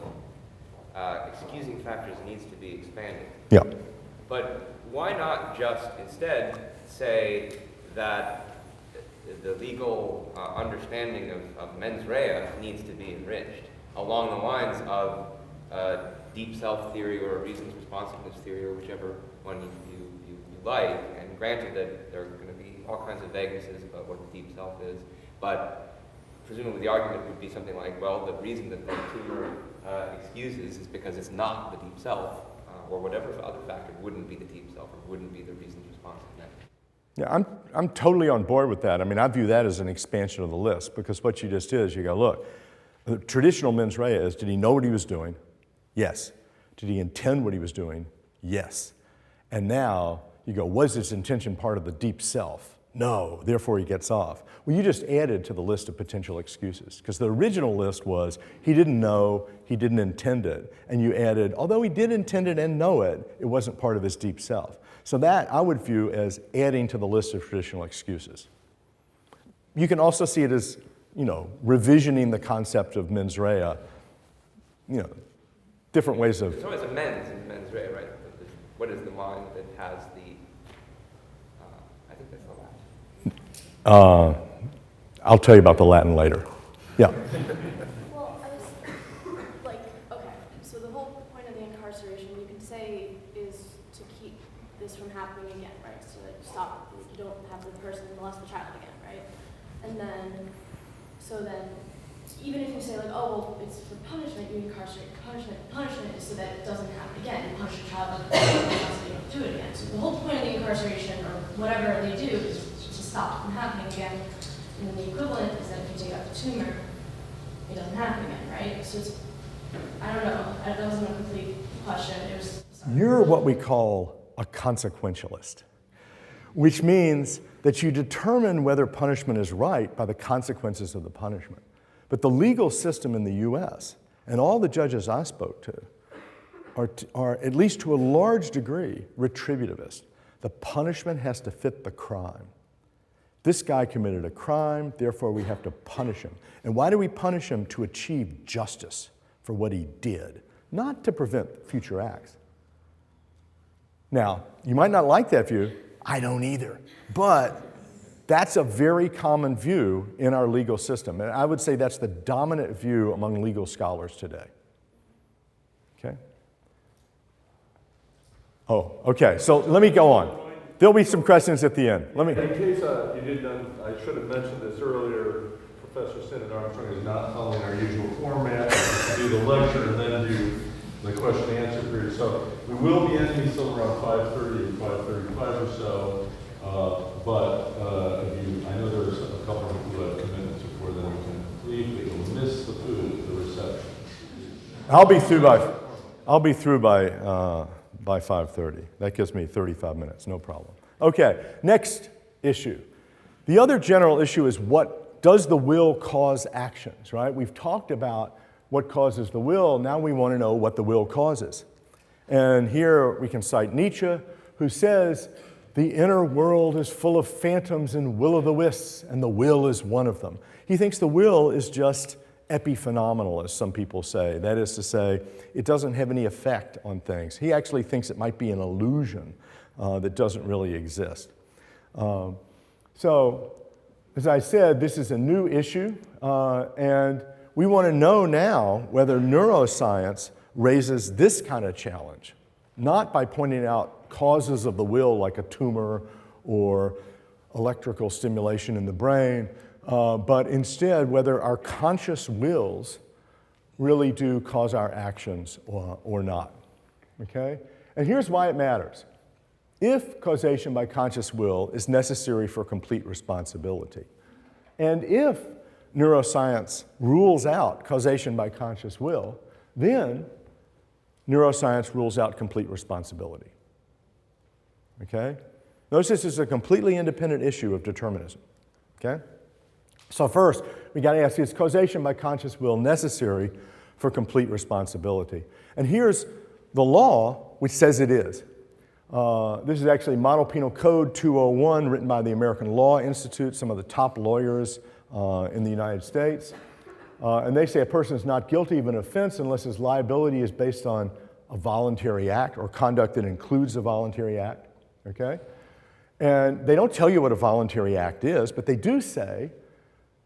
excusing factors needs to be expanded. Yeah. But why not just instead say that the legal understanding of mens rea needs to be enriched along the lines of deep self theory or reasons responsiveness theory or whichever one you like, and granted that there are going to be all kinds of vaguenesses about what the deep self is, but presumably the argument would be something like, well, the reason that the tumor excuses is because it's not the deep self, or whatever other factor wouldn't be the deep self or wouldn't be the reasons responsiveness. Yeah, I'm totally on board with that. I mean, I view that as an expansion of the list because what you just did is you go, look, the traditional mens rea is, did he know what he was doing? Yes. Did he intend what he was doing? Yes. And now you go, was his intention part of the deep self? No, therefore he gets off. Well, you just added to the list of potential excuses because the original list was he didn't know, he didn't intend it. And you added, although he did intend it and know it, it wasn't part of his deep self. So that I would view as adding to the list of traditional excuses. You can also see it as, revisioning the concept of mens rea, different ways of... There's always a mens in mens rea, right? What is the mind that has the... I think that's the Latin. I'll tell you about the Latin later. Yeah. Well, okay, so the whole point of the incarceration, you can say, is to keep this from happening again, right? So that you don't have the person molest the child again, right? And then, even if you say it's for punishment, you incarcerate. Punishment is so that it doesn't happen again. You punish a child, but you don't do it again. So the whole point of the incarceration, or whatever they do, is to stop it from happening again. And then the equivalent is that if you take out the tumor, it doesn't happen again, right? So it's, I don't know. That wasn't a complete question. It was. You're what we call a consequentialist, which means that you determine whether punishment is right by the consequences of the punishment. But the legal system in the U.S. and all the judges I spoke to are, at least to a large degree, retributivist. The punishment has to fit the crime. This guy committed a crime, therefore we have to punish him. And why do we punish him? To achieve justice for what he did, not to prevent future acts. Now, you might not like that view. I don't either. But that's a very common view in our legal system. And I would say that's the dominant view among legal scholars today. Okay? Oh, okay. So let me go on. There'll be some questions at the end. In case you didn't, I should have mentioned this earlier. Professor Sinnott-Armstrong is not following our usual format. Do the lecture and then do the question and answer period. So we will be ending somewhere around 5:30 or 5:35 or so. I know there's a couple who have commitments before then we can leave, but you'll miss the food, the reception. I'll be through by 5:30. That gives me 35 minutes, no problem. Okay, next issue. The other general issue is what does the will cause actions, right? We've talked about what causes the will. Now we want to know what the will causes. And here we can cite Nietzsche, who says, the inner world is full of phantoms and will-o'-the-wisps, and the will is one of them. He thinks the will is just epiphenomenal, as some people say. That is to say, it doesn't have any effect on things. He actually thinks it might be an illusion that doesn't really exist. So, as I said, this is a new issue, and we want to know now whether neuroscience raises this kind of challenge, not by pointing out causes of the will like a tumor or electrical stimulation in the brain, but instead whether our conscious wills really do cause our actions or not, okay? And here's why it matters. If causation by conscious will is necessary for complete responsibility, and if neuroscience rules out causation by conscious will, then neuroscience rules out complete responsibility, okay? Notice this is a completely independent issue of determinism, okay? So first, we got to ask, is causation by conscious will necessary for complete responsibility? And here's the law, which says it is. This is actually Model Penal Code 201, written by the American Law Institute, some of the top lawyers in the United States. And they say a person is not guilty of an offense unless his liability is based on a voluntary act or conduct that includes a voluntary act, okay? And they don't tell you what a voluntary act is, but they do say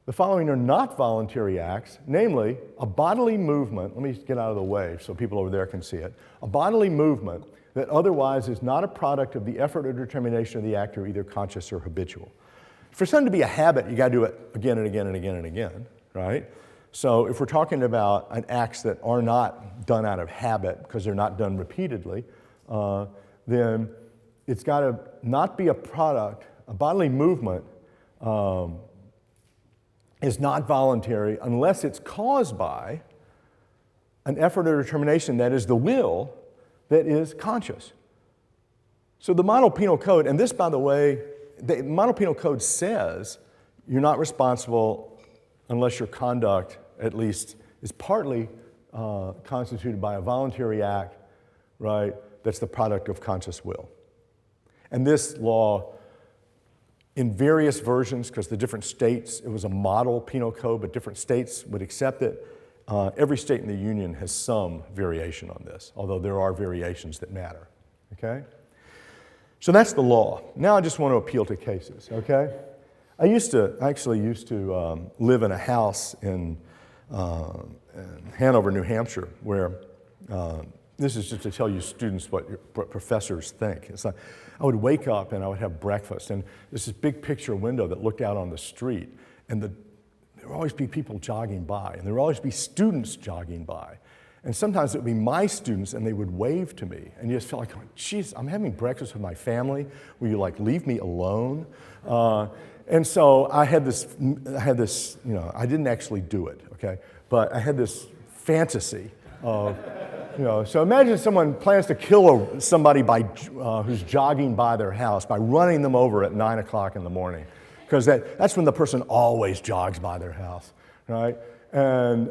the following are not voluntary acts, namely a bodily movement, let me get out of the way so people over there can see it, a bodily movement that otherwise is not a product of the effort or determination of the actor, either conscious or habitual. For something to be a habit, you got to do it again and again and again and again, right? So if we're talking about acts that are not done out of habit because they're not done repeatedly, then it's got to not be a product, a bodily movement is not voluntary unless it's caused by an effort or determination that is the will that is conscious. So the Model Penal Code, and this, by the way, the Model Penal Code says you're not responsible unless your conduct, at least, is partly constituted by a voluntary act, right, that's the product of conscious will. And this law, in various versions, because the different states, it was a model penal code, but different states would accept it. Every state in the union has some variation on this, although there are variations that matter, okay? So that's the law. Now I just want to appeal to cases, okay? I actually used to live in a house in Hanover, New Hampshire, where this is just to tell you students what professors think. It's like I would wake up and I would have breakfast, and there's this big picture window that looked out on the street, and there would always be people jogging by, and there would always be students jogging by. And sometimes it would be my students, and they would wave to me, and you just felt like, geez, I'm having breakfast with my family. Will you like leave me alone? And so I had this, you know, I didn't actually do it, okay? But I had this fantasy of, you know, so imagine someone plans to kill somebody who's jogging by their house by running them over at 9 o'clock in the morning, because that's when the person always jogs by their house, right? And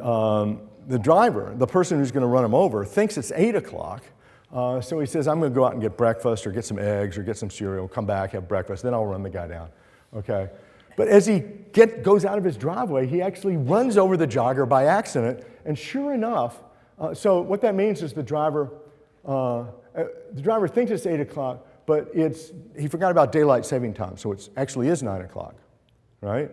the driver, the person who's going to run him over, thinks it's 8 o'clock. So he says, I'm going to go out and get breakfast or get some eggs or get some cereal, come back, have breakfast, then I'll run the guy down. Okay? But as he goes out of his driveway, he actually runs over the jogger by accident. And sure enough, so what that means is the driver thinks it's 8 o'clock, but he forgot about daylight saving time, so it actually is 9 o'clock, right?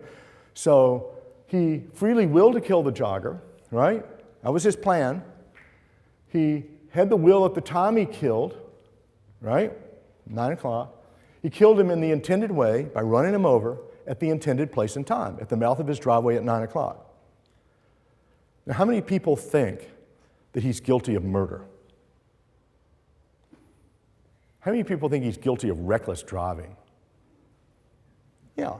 So he freely willed to kill the jogger, right? That was his plan. He had the will at the time he killed, right? 9 o'clock. He killed him in the intended way by running him over at the intended place and time, at the mouth of his driveway at 9 o'clock. Now, how many people think that he's guilty of murder? How many people think he's guilty of reckless driving? Yeah.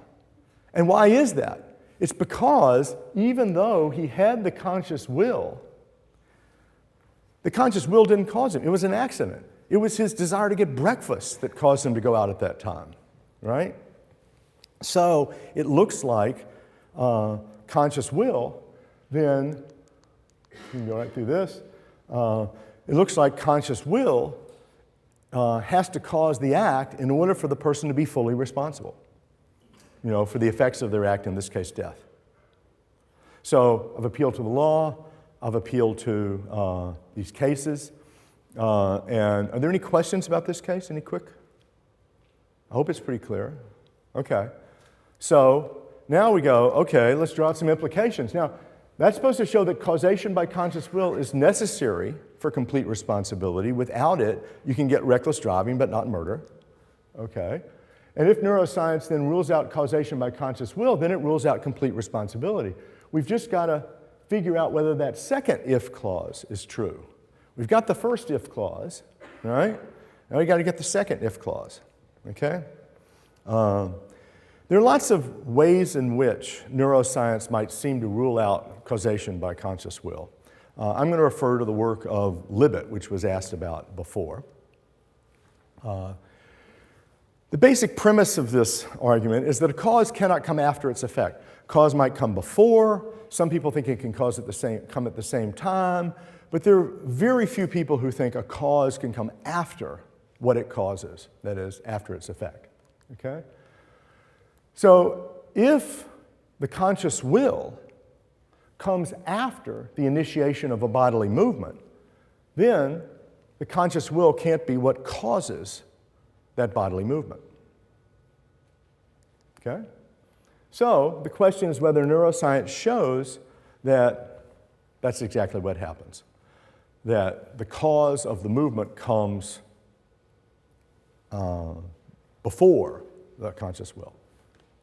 And why is that? It's because even though he had the conscious will didn't cause him. It was an accident. It was his desire to get breakfast that caused him to go out at that time, right? So it looks like conscious will, then, you can go right through this, it looks like conscious will has to cause the act in order for the person to be fully responsible, for the effects of their act, in this case, death. So I've appealed to the law, I've appealed to these cases, and are there any questions about this case? Any quick? I hope it's pretty clear. Okay. So now we go, okay, let's draw out some implications. Now, that's supposed to show that causation by conscious will is necessary for complete responsibility. Without it, you can get reckless driving, but not murder. Okay. And if neuroscience then rules out causation by conscious will, then it rules out complete responsibility. We've just got to figure out whether that second if clause is true. We've got the first if clause, right? Now we've got to get the second if clause, okay? There are lots of ways in which neuroscience might seem to rule out causation by conscious will. I'm going to refer to the work of Libet, which was asked about before. The basic premise of this argument is that a cause cannot come after its effect. Cause might come before. Some people think it can come at the same time. But there are very few people who think a cause can come after what it causes, that is, after its effect. Okay? So if the conscious will comes after the initiation of a bodily movement, then the conscious will can't be what causes that bodily movement. Okay? So the question is whether neuroscience shows that that's exactly what happens, that the cause of the movement comes before the conscious will.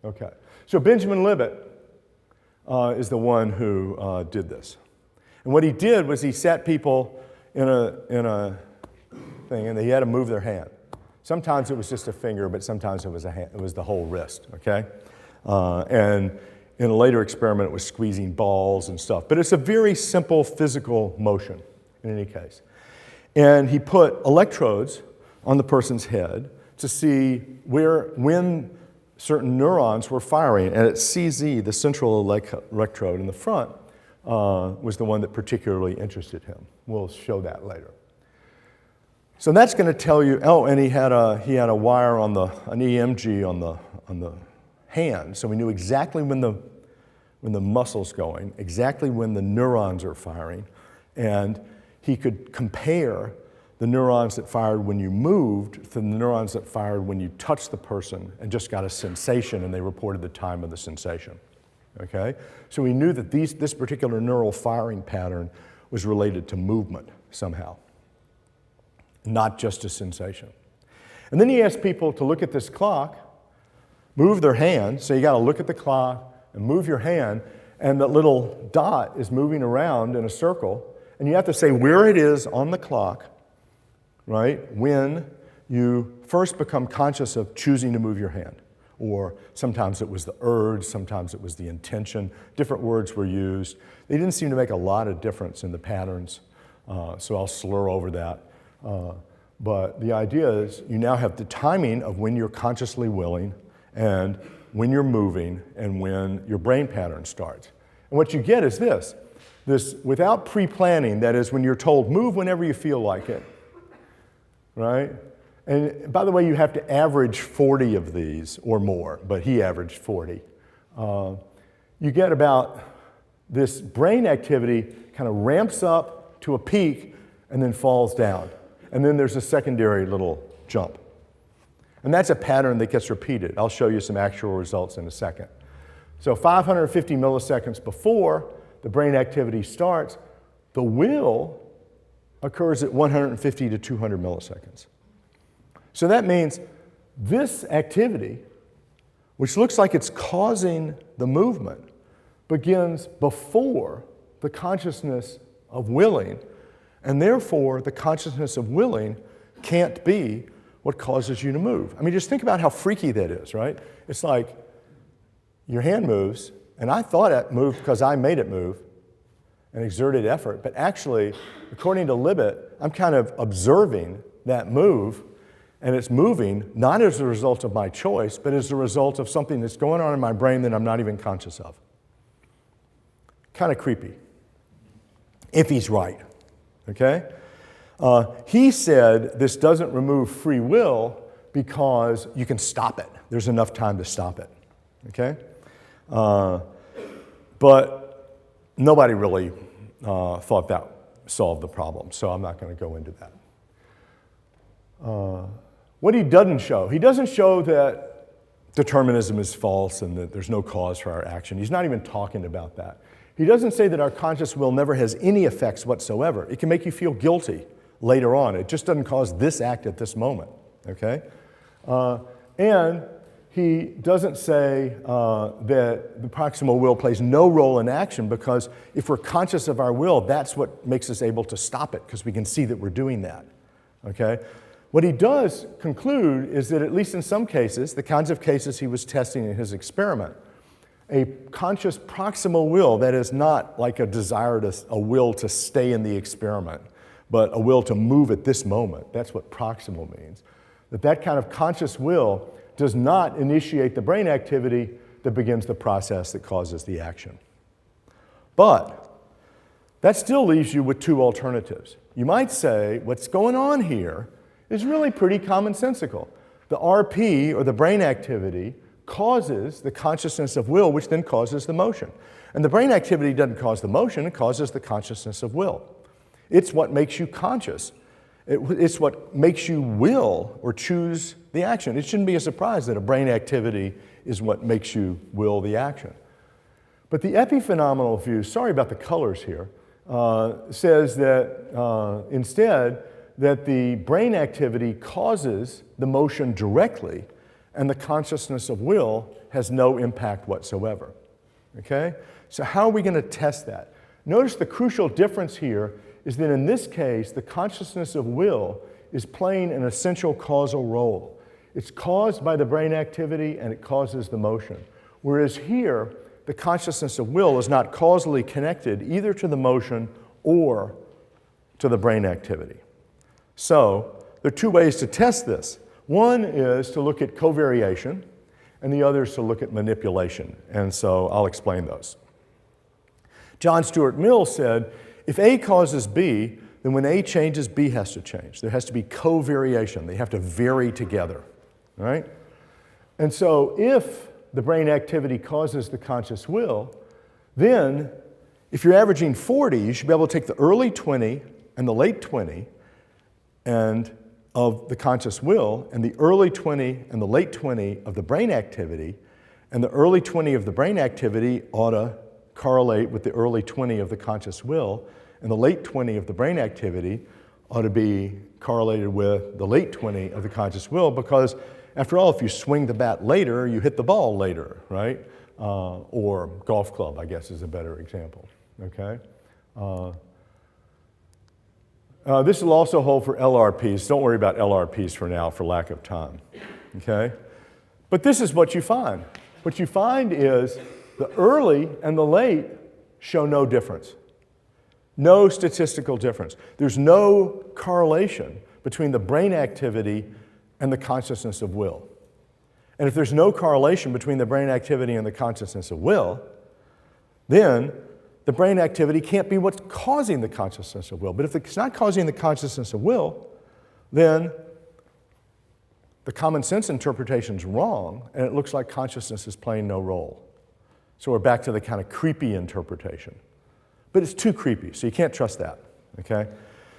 Okay. So Benjamin Libet is the one who did this. And what he did was he sat people in a thing, and they had to move their hand. Sometimes it was just a finger, but sometimes it was a hand, it was the whole wrist, okay? And in a later experiment, it was squeezing balls and stuff. But it's a very simple physical motion in any case. And he put electrodes on the person's head to see when certain neurons were firing. And at CZ, the central electrode in the front was the one that particularly interested him. We'll show that later. So that's going to tell you, oh, and he had a wire on an EMG on the hand, so we knew exactly when the muscle's going, exactly when the neurons are firing, and he could compare the neurons that fired when you moved to the neurons that fired when you touched the person and just got a sensation, and they reported the time of the sensation. Okay? So we knew that this particular neural firing pattern was related to movement somehow, not just a sensation. And then he asked people to look at this clock, move their hand, so you got to look at the clock and move your hand, and that little dot is moving around in a circle, and you have to say where it is on the clock, right, when you first become conscious of choosing to move your hand. Or sometimes it was the urge, sometimes it was the intention. Different words were used. They didn't seem to make a lot of difference in the patterns, so I'll slur over that. But the idea is you now have the timing of when you're consciously willing and when you're moving and when your brain pattern starts. And what you get is this, this without pre-planning, that is when you're told, move whenever you feel like it, right? And by the way, you have to average 40 of these or more, but he averaged 40. You get about this brain activity kind of ramps up to a peak and then falls down. And then there's a secondary little jump. And that's a pattern that gets repeated. I'll show you some actual results in a second. So 550 milliseconds before the brain activity starts, the will occurs at 150 to 200 milliseconds. So that means this activity, which looks like it's causing the movement, begins before the consciousness of willing, and therefore the consciousness of willing can't be what causes you to move. I mean, just think about how freaky that is, right? It's like your hand moves, and I thought it moved because I made it move and exerted effort, but actually, according to Libet, I'm kind of observing that move, and it's moving not as a result of my choice, but as a result of something that's going on in my brain that I'm not even conscious of. Kind of creepy, if he's right, okay? He said this doesn't remove free will because you can stop it. There's enough time to stop it, okay? But nobody really thought that solved the problem, so I'm not going to go into that. What he doesn't show, he doesn't show that determinism is false and that there's no cause for our action. He's not even talking about that. He doesn't say that our conscious will never has any effects whatsoever. It can make you feel guilty later on. It just doesn't cause this act at this moment, okay? And he doesn't say that the proximal will plays no role in action, because if we're conscious of our will, that's what makes us able to stop it, because we can see that we're doing that, okay? What he does conclude is that at least in some cases, the kinds of cases he was testing in his experiment, a conscious proximal will, that is not like a desire to, a will to stay in the experiment, but a will to move at this moment. That's what proximal means. That kind of conscious will does not initiate the brain activity that begins the process that causes the action. But that still leaves you with two alternatives. You might say what's going on here is really pretty commonsensical. The RP, or the brain activity, causes the consciousness of will, which then causes the motion. And the brain activity doesn't cause the motion, it causes the consciousness of will. It's what makes you conscious. It's what makes you will or choose the action. It shouldn't be a surprise that a brain activity is what makes you will the action. But the epiphenomenal view, sorry about the colors here, says that instead that the brain activity causes the motion directly, and the consciousness of will has no impact whatsoever. Okay? So how are we going to test that? Notice the crucial difference here is that in this case, the consciousness of will is playing an essential causal role. It's caused by the brain activity and it causes the motion. Whereas here, the consciousness of will is not causally connected either to the motion or to the brain activity. So there are two ways to test this. One is to look at covariation, and the other is to look at manipulation. And so I'll explain those. John Stuart Mill said, if A causes B, then when A changes, B has to change. There has to be covariation. They have to vary together, right? And so if the brain activity causes the conscious will, then if you're averaging 40, you should be able to take the early 20 and the late 20 and of the conscious will, and the early 20 and the late 20 of the brain activity, and the early 20 of the brain activity ought to correlate with the early 20 of the conscious will, and the late 20 of the brain activity ought to be correlated with the late 20 of the conscious will, because after all, if you swing the bat later, you hit the ball later, right? Or golf club, I guess, is a better example, okay? This will also hold for LRPs. Don't worry about LRPs for now for lack of time, okay? But this is what you find. What you find is the early and the late show no difference. No statistical difference. There's no correlation between the brain activity and the consciousness of will. And if there's no correlation between the brain activity and the consciousness of will, then the brain activity can't be what's causing the consciousness of will. But if it's not causing the consciousness of will, then the common sense interpretation is wrong, and it looks like consciousness is playing no role. So we're back to the kind of creepy interpretation. But it's too creepy, so you can't trust that, okay?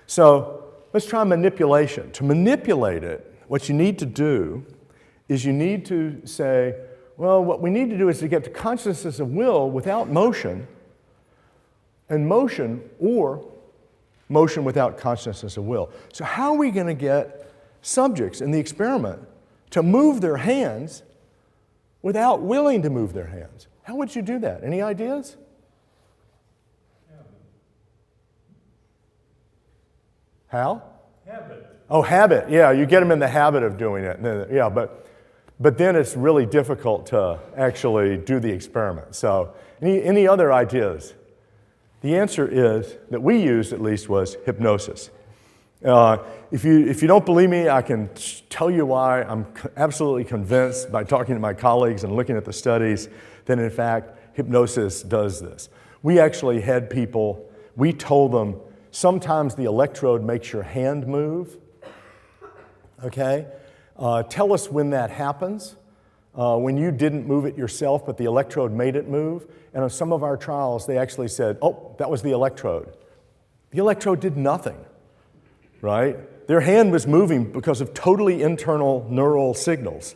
So let's try manipulation. To manipulate it, what you need to do is you need to say, well, what we need to do is to get to consciousness of will without motion, and motion or motion without consciousness of will. So how are we going to get subjects in the experiment to move their hands without willing to move their hands? How would you do that? Any ideas? How? Habit. Oh, habit. Yeah, you get them in the habit of doing it. Yeah, but then it's really difficult to actually do the experiment. So any other ideas? The answer is, that we used at least, was hypnosis. If you don't believe me, I can tell you why. I'm absolutely convinced by talking to my colleagues and looking at the studies that in fact hypnosis does this. We actually had people, we told them sometimes the electrode makes your hand move. Okay? Tell us when that happens. When you didn't move it yourself, but the electrode made it move. And on some of our trials, they actually said, oh, that was the electrode. The electrode did nothing, right? Their hand was moving because of totally internal neural signals,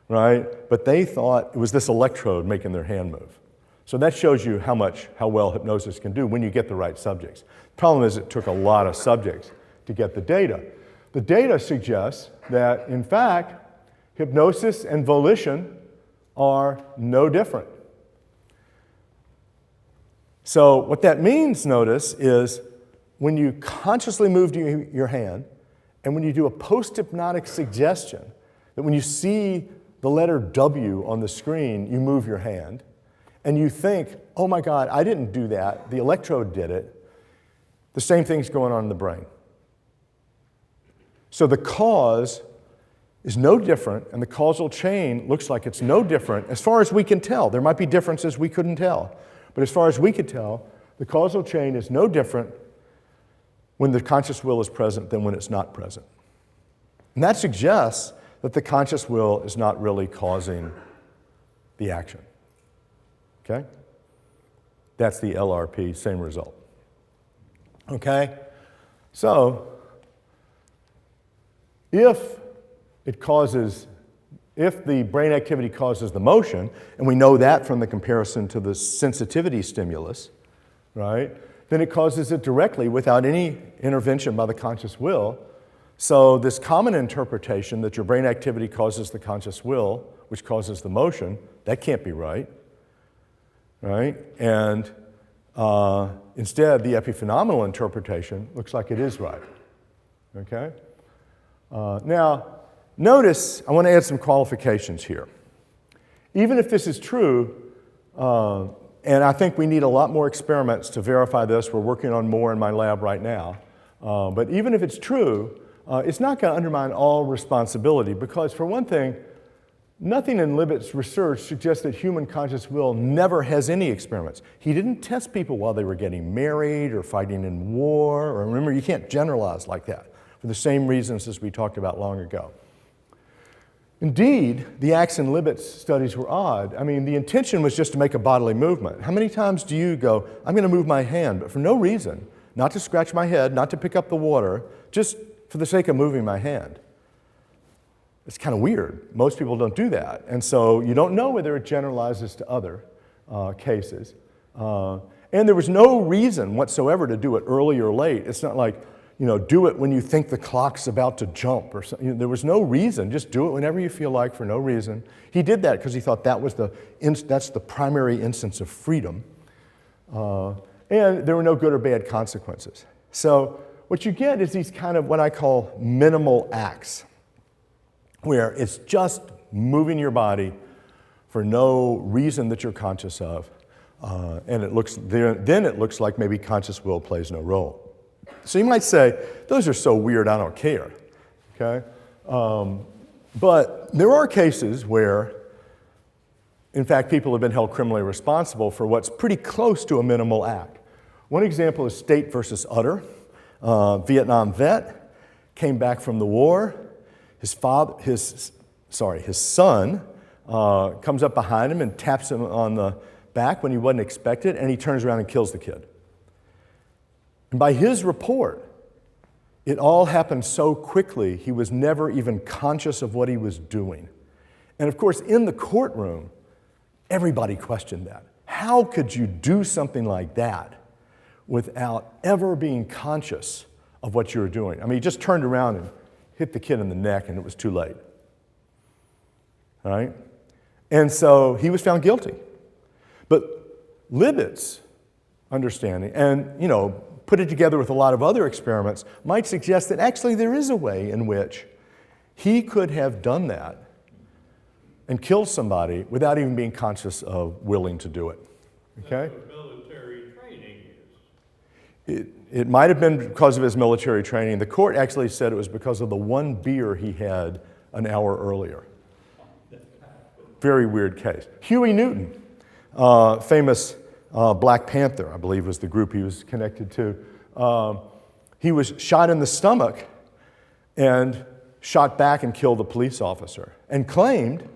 right? But they thought it was this electrode making their hand move. So that shows you how well hypnosis can do when you get the right subjects. The problem is it took a lot of subjects to get the data. The data suggests that, in fact, hypnosis and volition are no different. So what that means, notice, is when you consciously move your hand, and when you do a post-hypnotic suggestion, that when you see the letter W on the screen, you move your hand, and you think, oh my God, I didn't do that, the electrode did it, the same thing's going on in the brain. So the cause is no different, and the causal chain looks like it's no different as far as we can tell. There might be differences we couldn't tell, but as far as we could tell, the causal chain is no different when the conscious will is present than when it's not present. And that suggests that the conscious will is not really causing the action. Okay? That's the LRP, same result. Okay? So, if the brain activity causes the motion, and we know that from the comparison to the sensitivity stimulus, right, then it causes it directly without any intervention by the conscious will. So this common interpretation that your brain activity causes the conscious will, which causes the motion, that can't be right, right? And instead, the epiphenomenal interpretation looks like it is right, okay? Now, notice, I want to add some qualifications here. Even if this is true, and I think we need a lot more experiments to verify this, we're working on more in my lab right now, but even if it's true, it's not going to undermine all responsibility because, for one thing, nothing in Libet's research suggests that human conscious will never has any experiments. He didn't test people while they were getting married or fighting in war, or remember, you can't generalize like that for the same reasons as we talked about long ago. Indeed, the Axe and Libet studies were odd. I mean, the intention was just to make a bodily movement. How many times do you go, I'm going to move my hand, but for no reason, not to scratch my head, not to pick up the water, just for the sake of moving my hand? It's kind of weird. Most people don't do that. And so you don't know whether it generalizes to other cases. And there was no reason whatsoever to do it early or late. It's not like, do it when you think the clock's about to jump or something. There was no reason. Just do it whenever you feel like for no reason. He did that because he thought that's the primary instance of freedom. And there were no good or bad consequences. So what you get is these kind of what I call minimal acts, where it's just moving your body for no reason that you're conscious of. And it looks like maybe conscious will plays no role. So you might say, those are so weird, I don't care, okay? But there are cases where, in fact, people have been held criminally responsible for what's pretty close to a minimal act. One example is State versus Utter. Vietnam vet came back from the war. His son comes up behind him and taps him on the back when he wasn't expected, and he turns around and kills the kid. And by his report, it all happened so quickly, he was never even conscious of what he was doing. And of course, in the courtroom, everybody questioned that. How could you do something like that without ever being conscious of what you were doing? I mean, he just turned around and hit the kid in the neck, and it was too late. All right? And so he was found guilty. But Libet's understanding, and put it together with a lot of other experiments, might suggest that actually there is a way in which he could have done that and killed somebody without even being conscious of willing to do it. Okay? That's what military training is. It might have been because of his military training. The court actually said it was because of the one beer he had an hour earlier. Very weird case. Huey Newton, famous Black Panther, I believe was the group he was connected to. He was shot in the stomach and shot back and killed a police officer, and claimed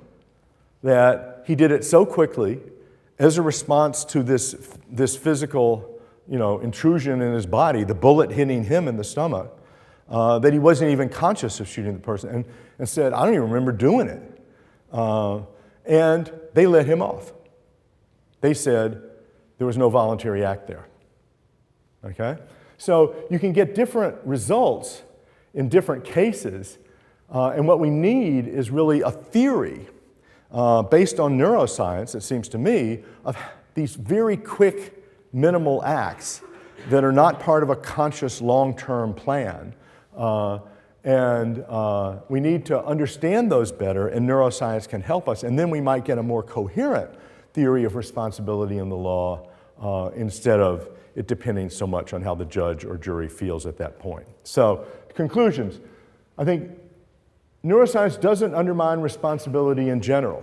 that he did it so quickly as a response to this physical intrusion in his body, the bullet hitting him in the stomach, that he wasn't even conscious of shooting the person, and said, I don't even remember doing it. And they let him off. They said there was no voluntary act there. Okay? So you can get different results in different cases, and what we need is really a theory based on neuroscience, it seems to me, of these very quick, minimal acts that are not part of a conscious long-term plan. And we need to understand those better, and neuroscience can help us. And then we might get a more coherent theory of responsibility in the law instead of it depending so much on how the judge or jury feels at that point. So, conclusions. I think neuroscience doesn't undermine responsibility in general.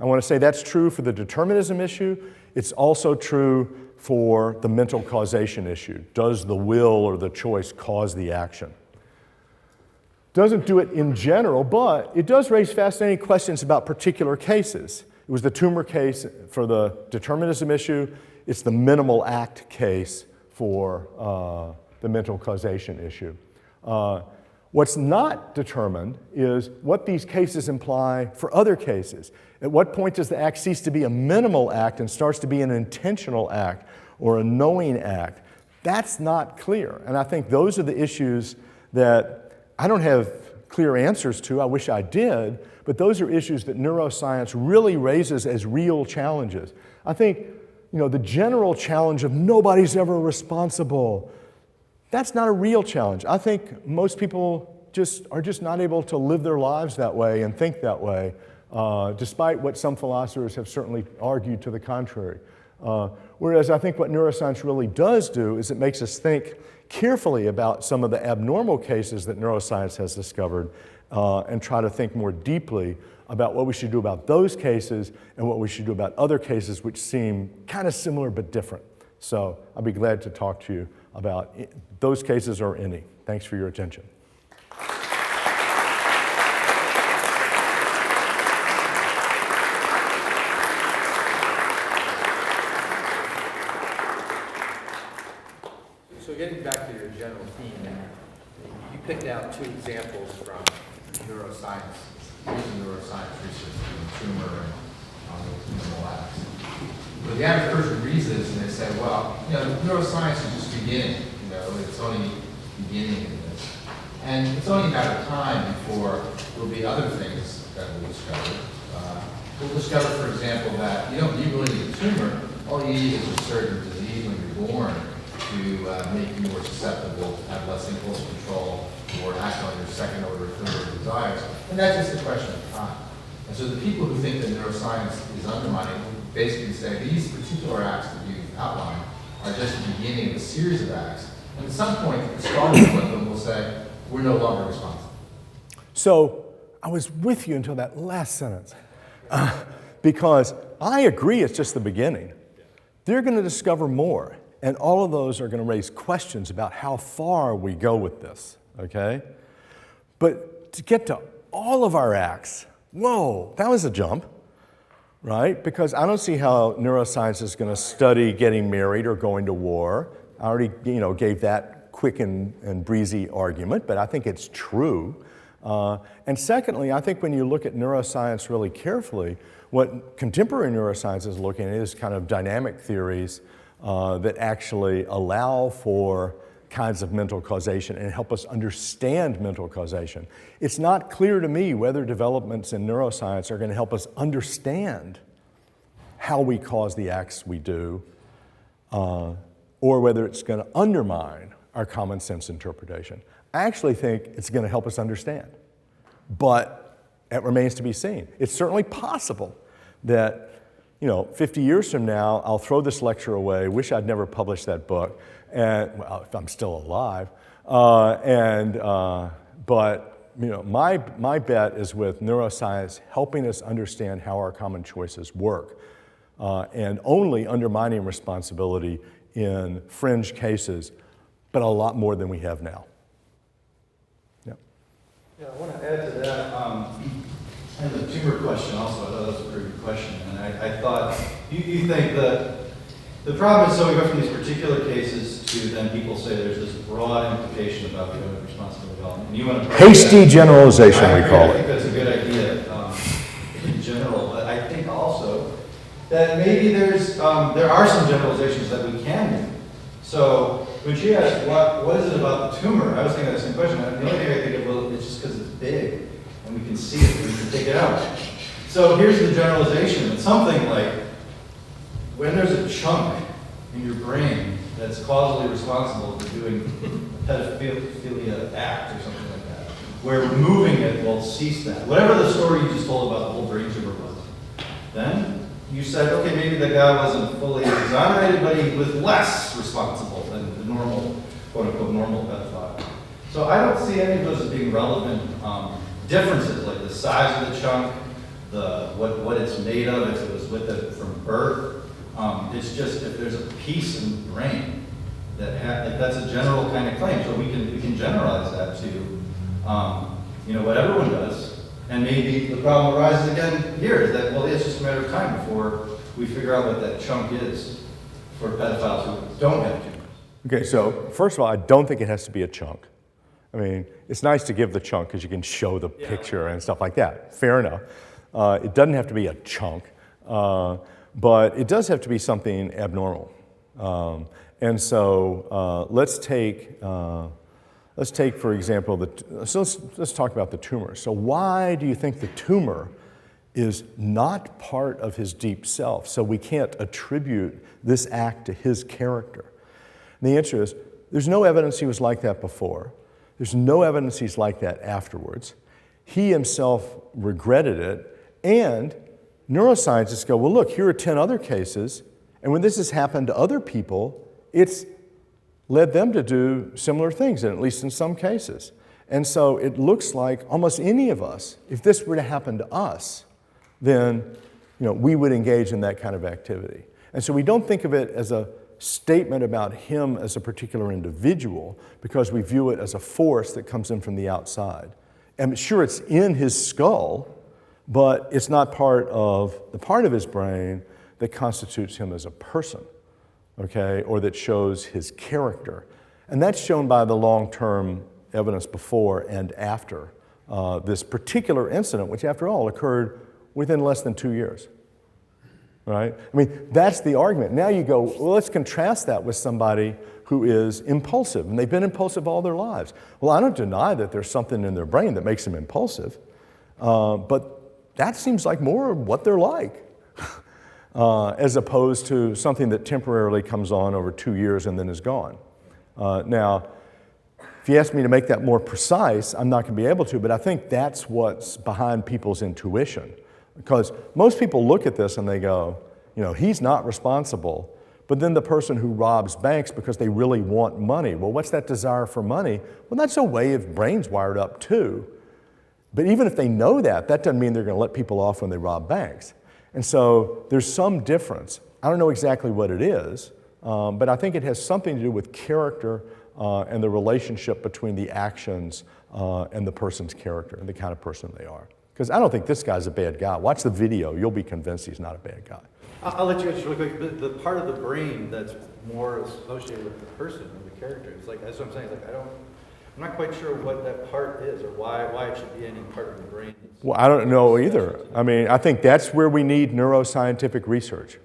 I want to say that's true for the determinism issue. It's also true for the mental causation issue. Does the will or the choice cause the action? Doesn't do it in general, but it does raise fascinating questions about particular cases. It was the tumor case for the determinism issue. It's the minimal act case for the mental causation issue. What's not determined is what these cases imply for other cases. At what point does the act cease to be a minimal act and starts to be an intentional act or a knowing act? That's not clear. And I think those are the issues that I don't have clear answers to. I wish I did. But those are issues that neuroscience really raises as real challenges. I think, the general challenge of nobody's ever responsible, that's not a real challenge. I think most people are just not able to live their lives that way and think that way, despite what some philosophers have certainly argued to the contrary. Whereas I think what neuroscience really does do is it makes us think carefully about some of the abnormal cases that neuroscience has discovered and try to think more deeply about what we should do about those cases and what we should do about other cases which seem kind of similar but different. So I'll be glad to talk to you about those cases or any. Thanks for your attention. So getting back to your general theme, you picked out two examples from neuroscience, using neuroscience research in tumor and minimal acts. But the average person reads this and they say, well, neuroscience is just beginning. It's only beginning in this. And it's only a matter of time before there'll be other things that we'll discover. We'll discover, for example, that you don't need really a tumor. All you need is a certain disease when you're born to make you more susceptible, have less impulse control, or act on your second order, third order desires. And that's just a question of time. And so the people who think that neuroscience is undermining basically say these particular acts that you've outlined are just the beginning of a series of acts. And at some point, starting with them will say, we're no longer responsible. So I was with you until that last sentence, because I agree it's just the beginning. They're going to discover more, and all of those are going to raise questions about how far we go with this, okay? But to get to all of our acts, whoa, that was a jump, right? Because I don't see how neuroscience is going to study getting married or going to war. I already, gave that quick and breezy argument, but I think it's true. And secondly, I think when you look at neuroscience really carefully, what contemporary neuroscience is looking at is kind of dynamic theories that actually allow for kinds of mental causation and help us understand mental causation. It's not clear to me whether developments in neuroscience are going to help us understand how we cause the acts we do, or whether it's going to undermine our common sense interpretation. I actually think it's going to help us understand, but it remains to be seen. It's certainly possible that 50 years from now, I'll throw this lecture away, wish I'd never published that book, and well, if I'm still alive. But my bet is with neuroscience helping us understand how our common choices work, and only undermining responsibility in fringe cases, but a lot more than we have now. Yeah, I want to add to that. And the tumor question also, I thought that was a pretty good question. And I thought, you think that the problem is, so we go from these particular cases to then people say there's this broad implication about the own responsible development. And you want to Hasty generalization, we call I it. think that's a good idea in general, but I think also that maybe there are some generalizations that we can do. So when she asked what is it about the tumor, I was thinking the same question. The only thing I think of, well, it's just because it's big and we can see it and we can take it out. So here's the generalization. It's something like when there's a chunk in your brain that's causally responsible for doing a pedophilia act or something like that, where removing it will cease that. Whatever the story you just told about the whole brain tumor was, then you said, okay, maybe the guy wasn't fully exonerated, but he was less responsible than the normal, quote unquote, normal pedophile. So I don't see any of those as being relevant differences, like the size of the chunk, what it's made of, if it was with it from birth. It's just if there's a piece in the brain that that's a general kind of claim. So we can generalize that to what everyone does. And maybe the problem arises again here is that, well, it's just a matter of time before we figure out what that chunk is for pedophiles who don't have tumors. Okay, so first of all, I don't think it has to be a chunk. I mean, it's nice to give the chunk because you can show the picture and stuff like that. Fair enough. It doesn't have to be a chunk, but it does have to be something abnormal. And so let's take, for example, let's talk about the tumor. So why do you think the tumor is not part of his deep self, so we can't attribute this act to his character? And the answer is, there's no evidence he was like that before. There's no evidence he's like that afterwards. He himself regretted it, and neuroscientists go, well, look, here are 10 other cases, and when this has happened to other people, it's led them to do similar things, and at least in some cases. And so it looks like almost any of us, if this were to happen to us, then we would engage in that kind of activity. And so we don't think of it as a statement about him as a particular individual because we view it as a force that comes in from the outside. And sure, it's in his skull, but it's not part of the part of his brain that constitutes him as a person, okay, or that shows his character. And that's shown by the long-term evidence before and after this particular incident, which after all occurred within less than 2 years. Right? I mean, that's the argument. Now you go, well, let's contrast that with somebody who is impulsive, and they've been impulsive all their lives. Well, I don't deny that there's something in their brain that makes them impulsive, but that seems like more what they're like, as opposed to something that temporarily comes on over 2 years and then is gone. Now, if you ask me to make that more precise, I'm not going to be able to, but I think that's what's behind people's intuition. Because most people look at this and they go, he's not responsible. But then the person who robs banks because they really want money. Well, what's that desire for money? Well, that's a way of brains wired up too. But even if they know that, that doesn't mean they're going to let people off when they rob banks. And so there's some difference. I don't know exactly what it is, but I think it has something to do with character and the relationship between the actions and the person's character and the kind of person they are. Because I don't think this guy's a bad guy. Watch the video, you'll be convinced he's not a bad guy. I'll let you answer real quick. The part of the brain that's more associated with the person or the character, it's like, that's what I'm saying, it's like I'm not quite sure what that part is or why it should be any part of the brain. Well, I don't know either. I mean, I think that's where we need neuroscientific research.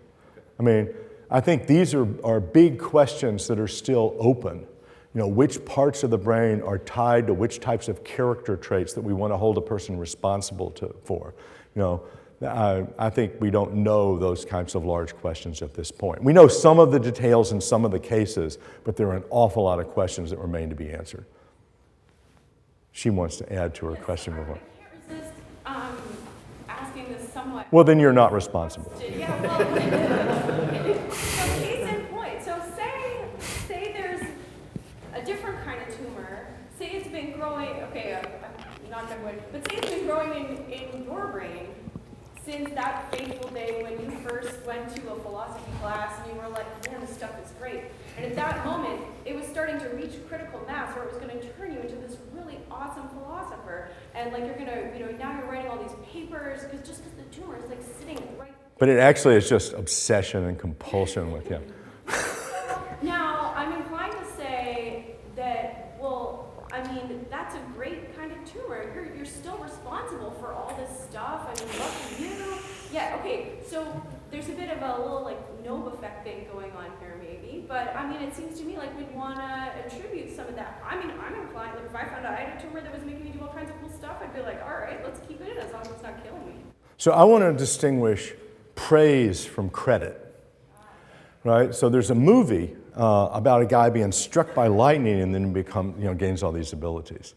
I mean, I think these are big questions that are still open. You know, which parts of the brain are tied to which types of character traits that we want to hold a person responsible for. You know, I think we don't know those kinds of large questions at this point. We know some of the details in some of the cases, but there are an awful lot of questions that remain to be answered. She wants to add to her question before. I can't resist asking this somewhat. Well, then you're not responsible. Yeah, well, so case in point. So say there's a different kind of tumor. Say it's been growing, okay, I'm not going to, but say it's been growing in your brain since that fateful day when you first went to a philosophy class and you were like, man, this stuff is great. And at that moment, it was starting to reach critical mass where it was going to turn you into this really awesome philosopher. And like you're going to, you know, now you're writing all these papers just because the tumor is like sitting right. But it actually is just obsession and compulsion with him. Now, I'm inclined to say that, well, I mean, that's a great kind of tumor. You're still responsible for all this stuff. I mean, lucky you. Yeah, okay, so there's a bit of a little, like, Nobel effect thing going on here, maybe. But, I mean, it seems to me like we'd want to attribute some of that. I mean, I'm inclined, like, if I found out I had a tumor that was making me do all kinds of cool stuff, I'd be like, all right, let's keep it in as long as it's not killing me. So I want to distinguish praise from credit, right? So there's a movie about a guy being struck by lightning and then gains all these abilities.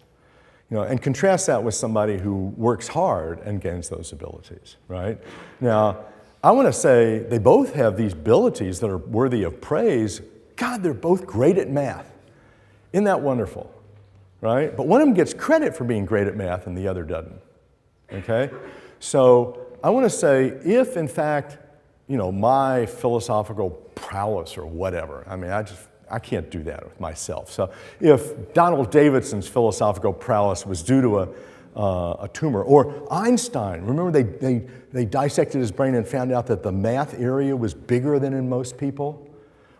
You know, and contrast that with somebody who works hard and gains those abilities, right? Now, I want to say they both have these abilities that are worthy of praise. God, they're both great at math. Isn't that wonderful, right? But one of them gets credit for being great at math and the other doesn't, okay? So I want to say if, in fact, you know, my philosophical prowess or whatever, I mean, I can't do that with myself. So if Donald Davidson's philosophical prowess was due to a tumor, or Einstein, remember they dissected his brain and found out that the math area was bigger than in most people?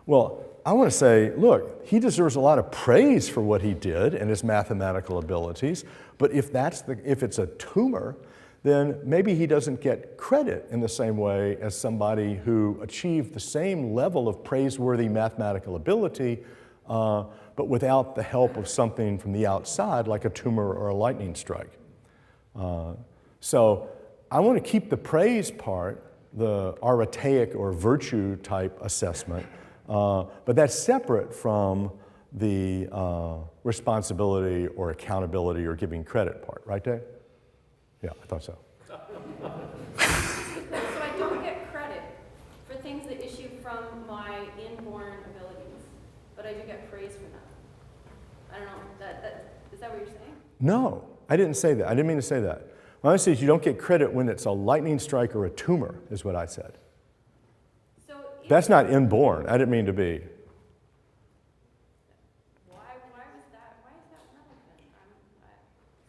Well, I want to say, look, he deserves a lot of praise for what he did and his mathematical abilities, but if it's a tumor, then maybe he doesn't get credit in the same way as somebody who achieved the same level of praiseworthy mathematical ability, but without the help of something from the outside, like a tumor or a lightning strike. So I want to keep the praise part, the aretaic or virtue type assessment, but that's separate from the responsibility or accountability or giving credit part, right, Dave? Yeah, I thought so. So I don't get credit for things that issue from my inborn abilities, but I do get praise for them. I don't know, is that what you're saying? No, I didn't say that. I didn't mean to say that. What I said is you don't get credit when it's a lightning strike or a tumor, is what I said. So That's not inborn. I didn't mean to be. Why is that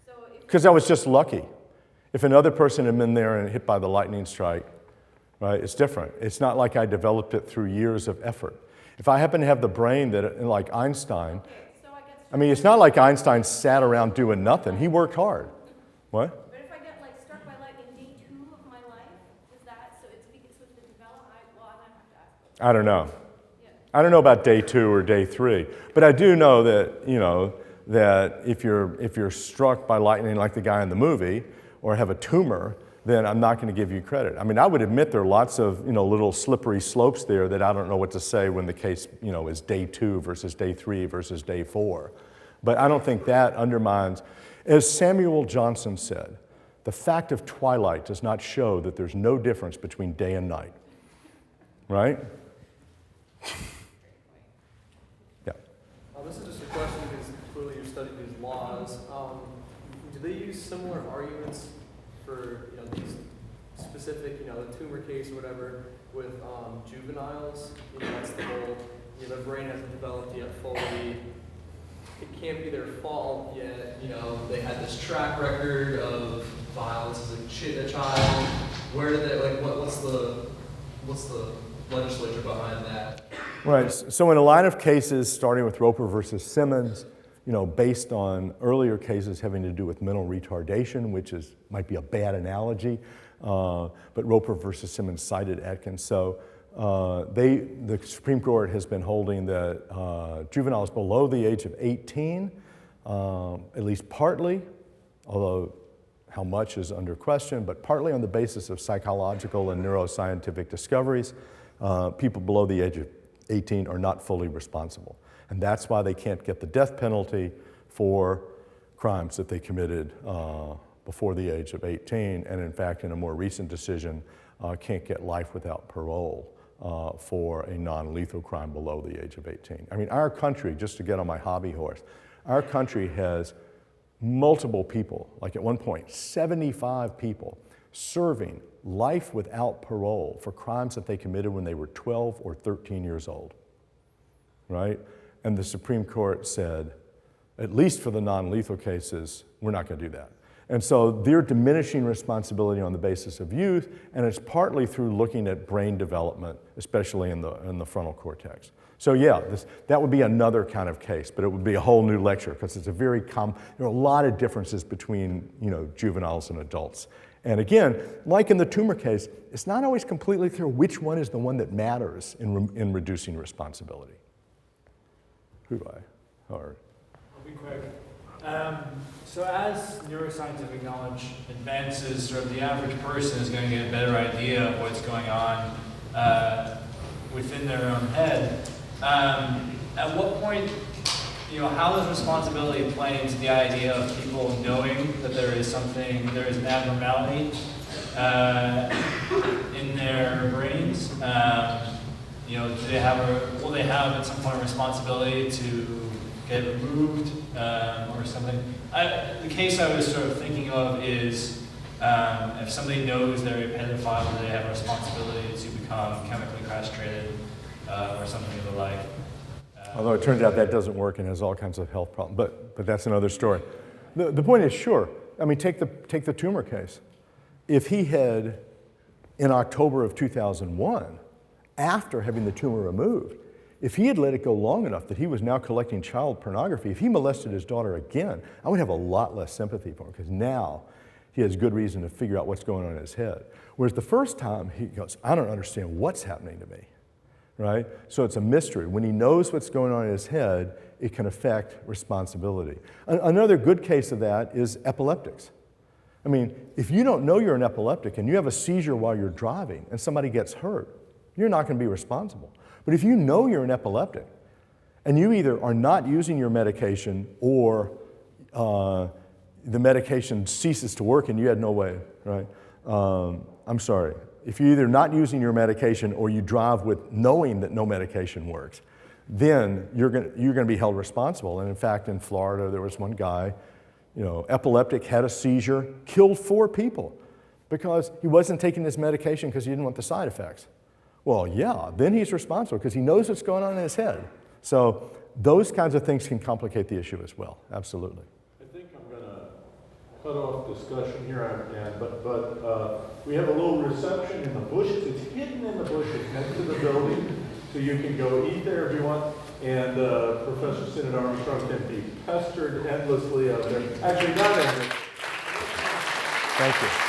relevant? Because I was just lucky. If another person had been there and hit by the lightning strike, right, it's different. It's not like I developed it through years of effort. If I happen to have the brain that, like Einstein, I mean, it's not like Einstein sat around doing nothing. He worked hard. What? But if I get like struck by lightning day 2 of my life, is that, so it's because of the development, well, I'm going to have to ask. I don't know. I don't know about day 2 or day 3, but I do know that, you know, that if you're struck by lightning like the guy in the movie, or have a tumor, then I'm not going to give you credit. I mean, I would admit there are lots of, you know, little slippery slopes there that I don't know what to say when the case, you know, is day 2 versus day 3 versus day 4. But I don't think that undermines, as Samuel Johnson said, the fact of twilight does not show that there's no difference between day and night, right? Yeah. This is just a question because clearly you've studied these laws. Do they use similar arguments for these specific, the tumor case or whatever with juveniles, that's the whole, their brain hasn't developed yet fully. It can't be their fault yet, they had this track record of violence as a child. Where did they, what's the legislature behind that? Right, so in a line of cases, starting with Roper versus Simmons, based on earlier cases having to do with mental retardation, which might be a bad analogy, but Roper versus Simmons cited Atkins. So the Supreme Court has been holding that juveniles below the age of 18, at least partly, although how much is under question, but partly on the basis of psychological and neuroscientific discoveries, people below the age of 18 are not fully responsible. And that's why they can't get the death penalty for crimes that they committed before the age of 18, and in fact, in a more recent decision, can't get life without parole for a non-lethal crime below the age of 18. I mean, our country, just to get on my hobby horse, our country has multiple people, like at one point, 75 people serving life without parole for crimes that they committed when they were 12 or 13 years old, right? And the Supreme Court said, at least for the non-lethal cases, we're not going to do that. And so they're diminishing responsibility on the basis of youth, and it's partly through looking at brain development, especially in the frontal cortex. So yeah, that would be another kind of case, but it would be a whole new lecture because it's there are a lot of differences between juveniles and adults. And again, like in the tumor case, it's not always completely clear which one is the one that matters in reducing responsibility. Who do I? Howard. I'll be quick. So as neuroscientific knowledge advances, sort of the average person is going to get a better idea of what's going on within their own head. At what point, how does responsibility play into the idea of people knowing that there is an abnormality in their brains? Will they have at some point a responsibility to get removed or something? The case I was sort of thinking of is if somebody knows they're a pedophile, do they have a responsibility to become chemically castrated or something of the like? Although it turns out that doesn't work and has all kinds of health problems, but that's another story. The point is, sure, I mean, take the tumor case. If he had, in October of 2001, after having the tumor removed, if he had let it go long enough that he was now collecting child pornography, if he molested his daughter again, I would have a lot less sympathy for him because now he has good reason to figure out what's going on in his head. Whereas the first time, he goes, I don't understand what's happening to me, right? So it's a mystery. When he knows what's going on in his head, it can affect responsibility. Another good case of that is epileptics. I mean, if you don't know you're an epileptic and you have a seizure while you're driving and somebody gets hurt, you're not going to be responsible. But if you know you're an epileptic and you either are not using your medication or the medication ceases to work and you had no way, right? I'm sorry. If you're either not using your medication or you drive with knowing that no medication works, then you're going to be held responsible. And in fact, in Florida, there was one guy, epileptic, had a seizure, killed 4 people because he wasn't taking his medication because he didn't want the side effects. Well, yeah, then he's responsible because he knows what's going on in his head. So those kinds of things can complicate the issue as well, absolutely. I think I'm going to cut off discussion here, but we have a little reception in the bushes. It's hidden in the bushes next to the building, so you can go eat there if you want. And Professor Sinnott-Armstrong can be pestered endlessly out there. Actually, not endlessly. Thank you.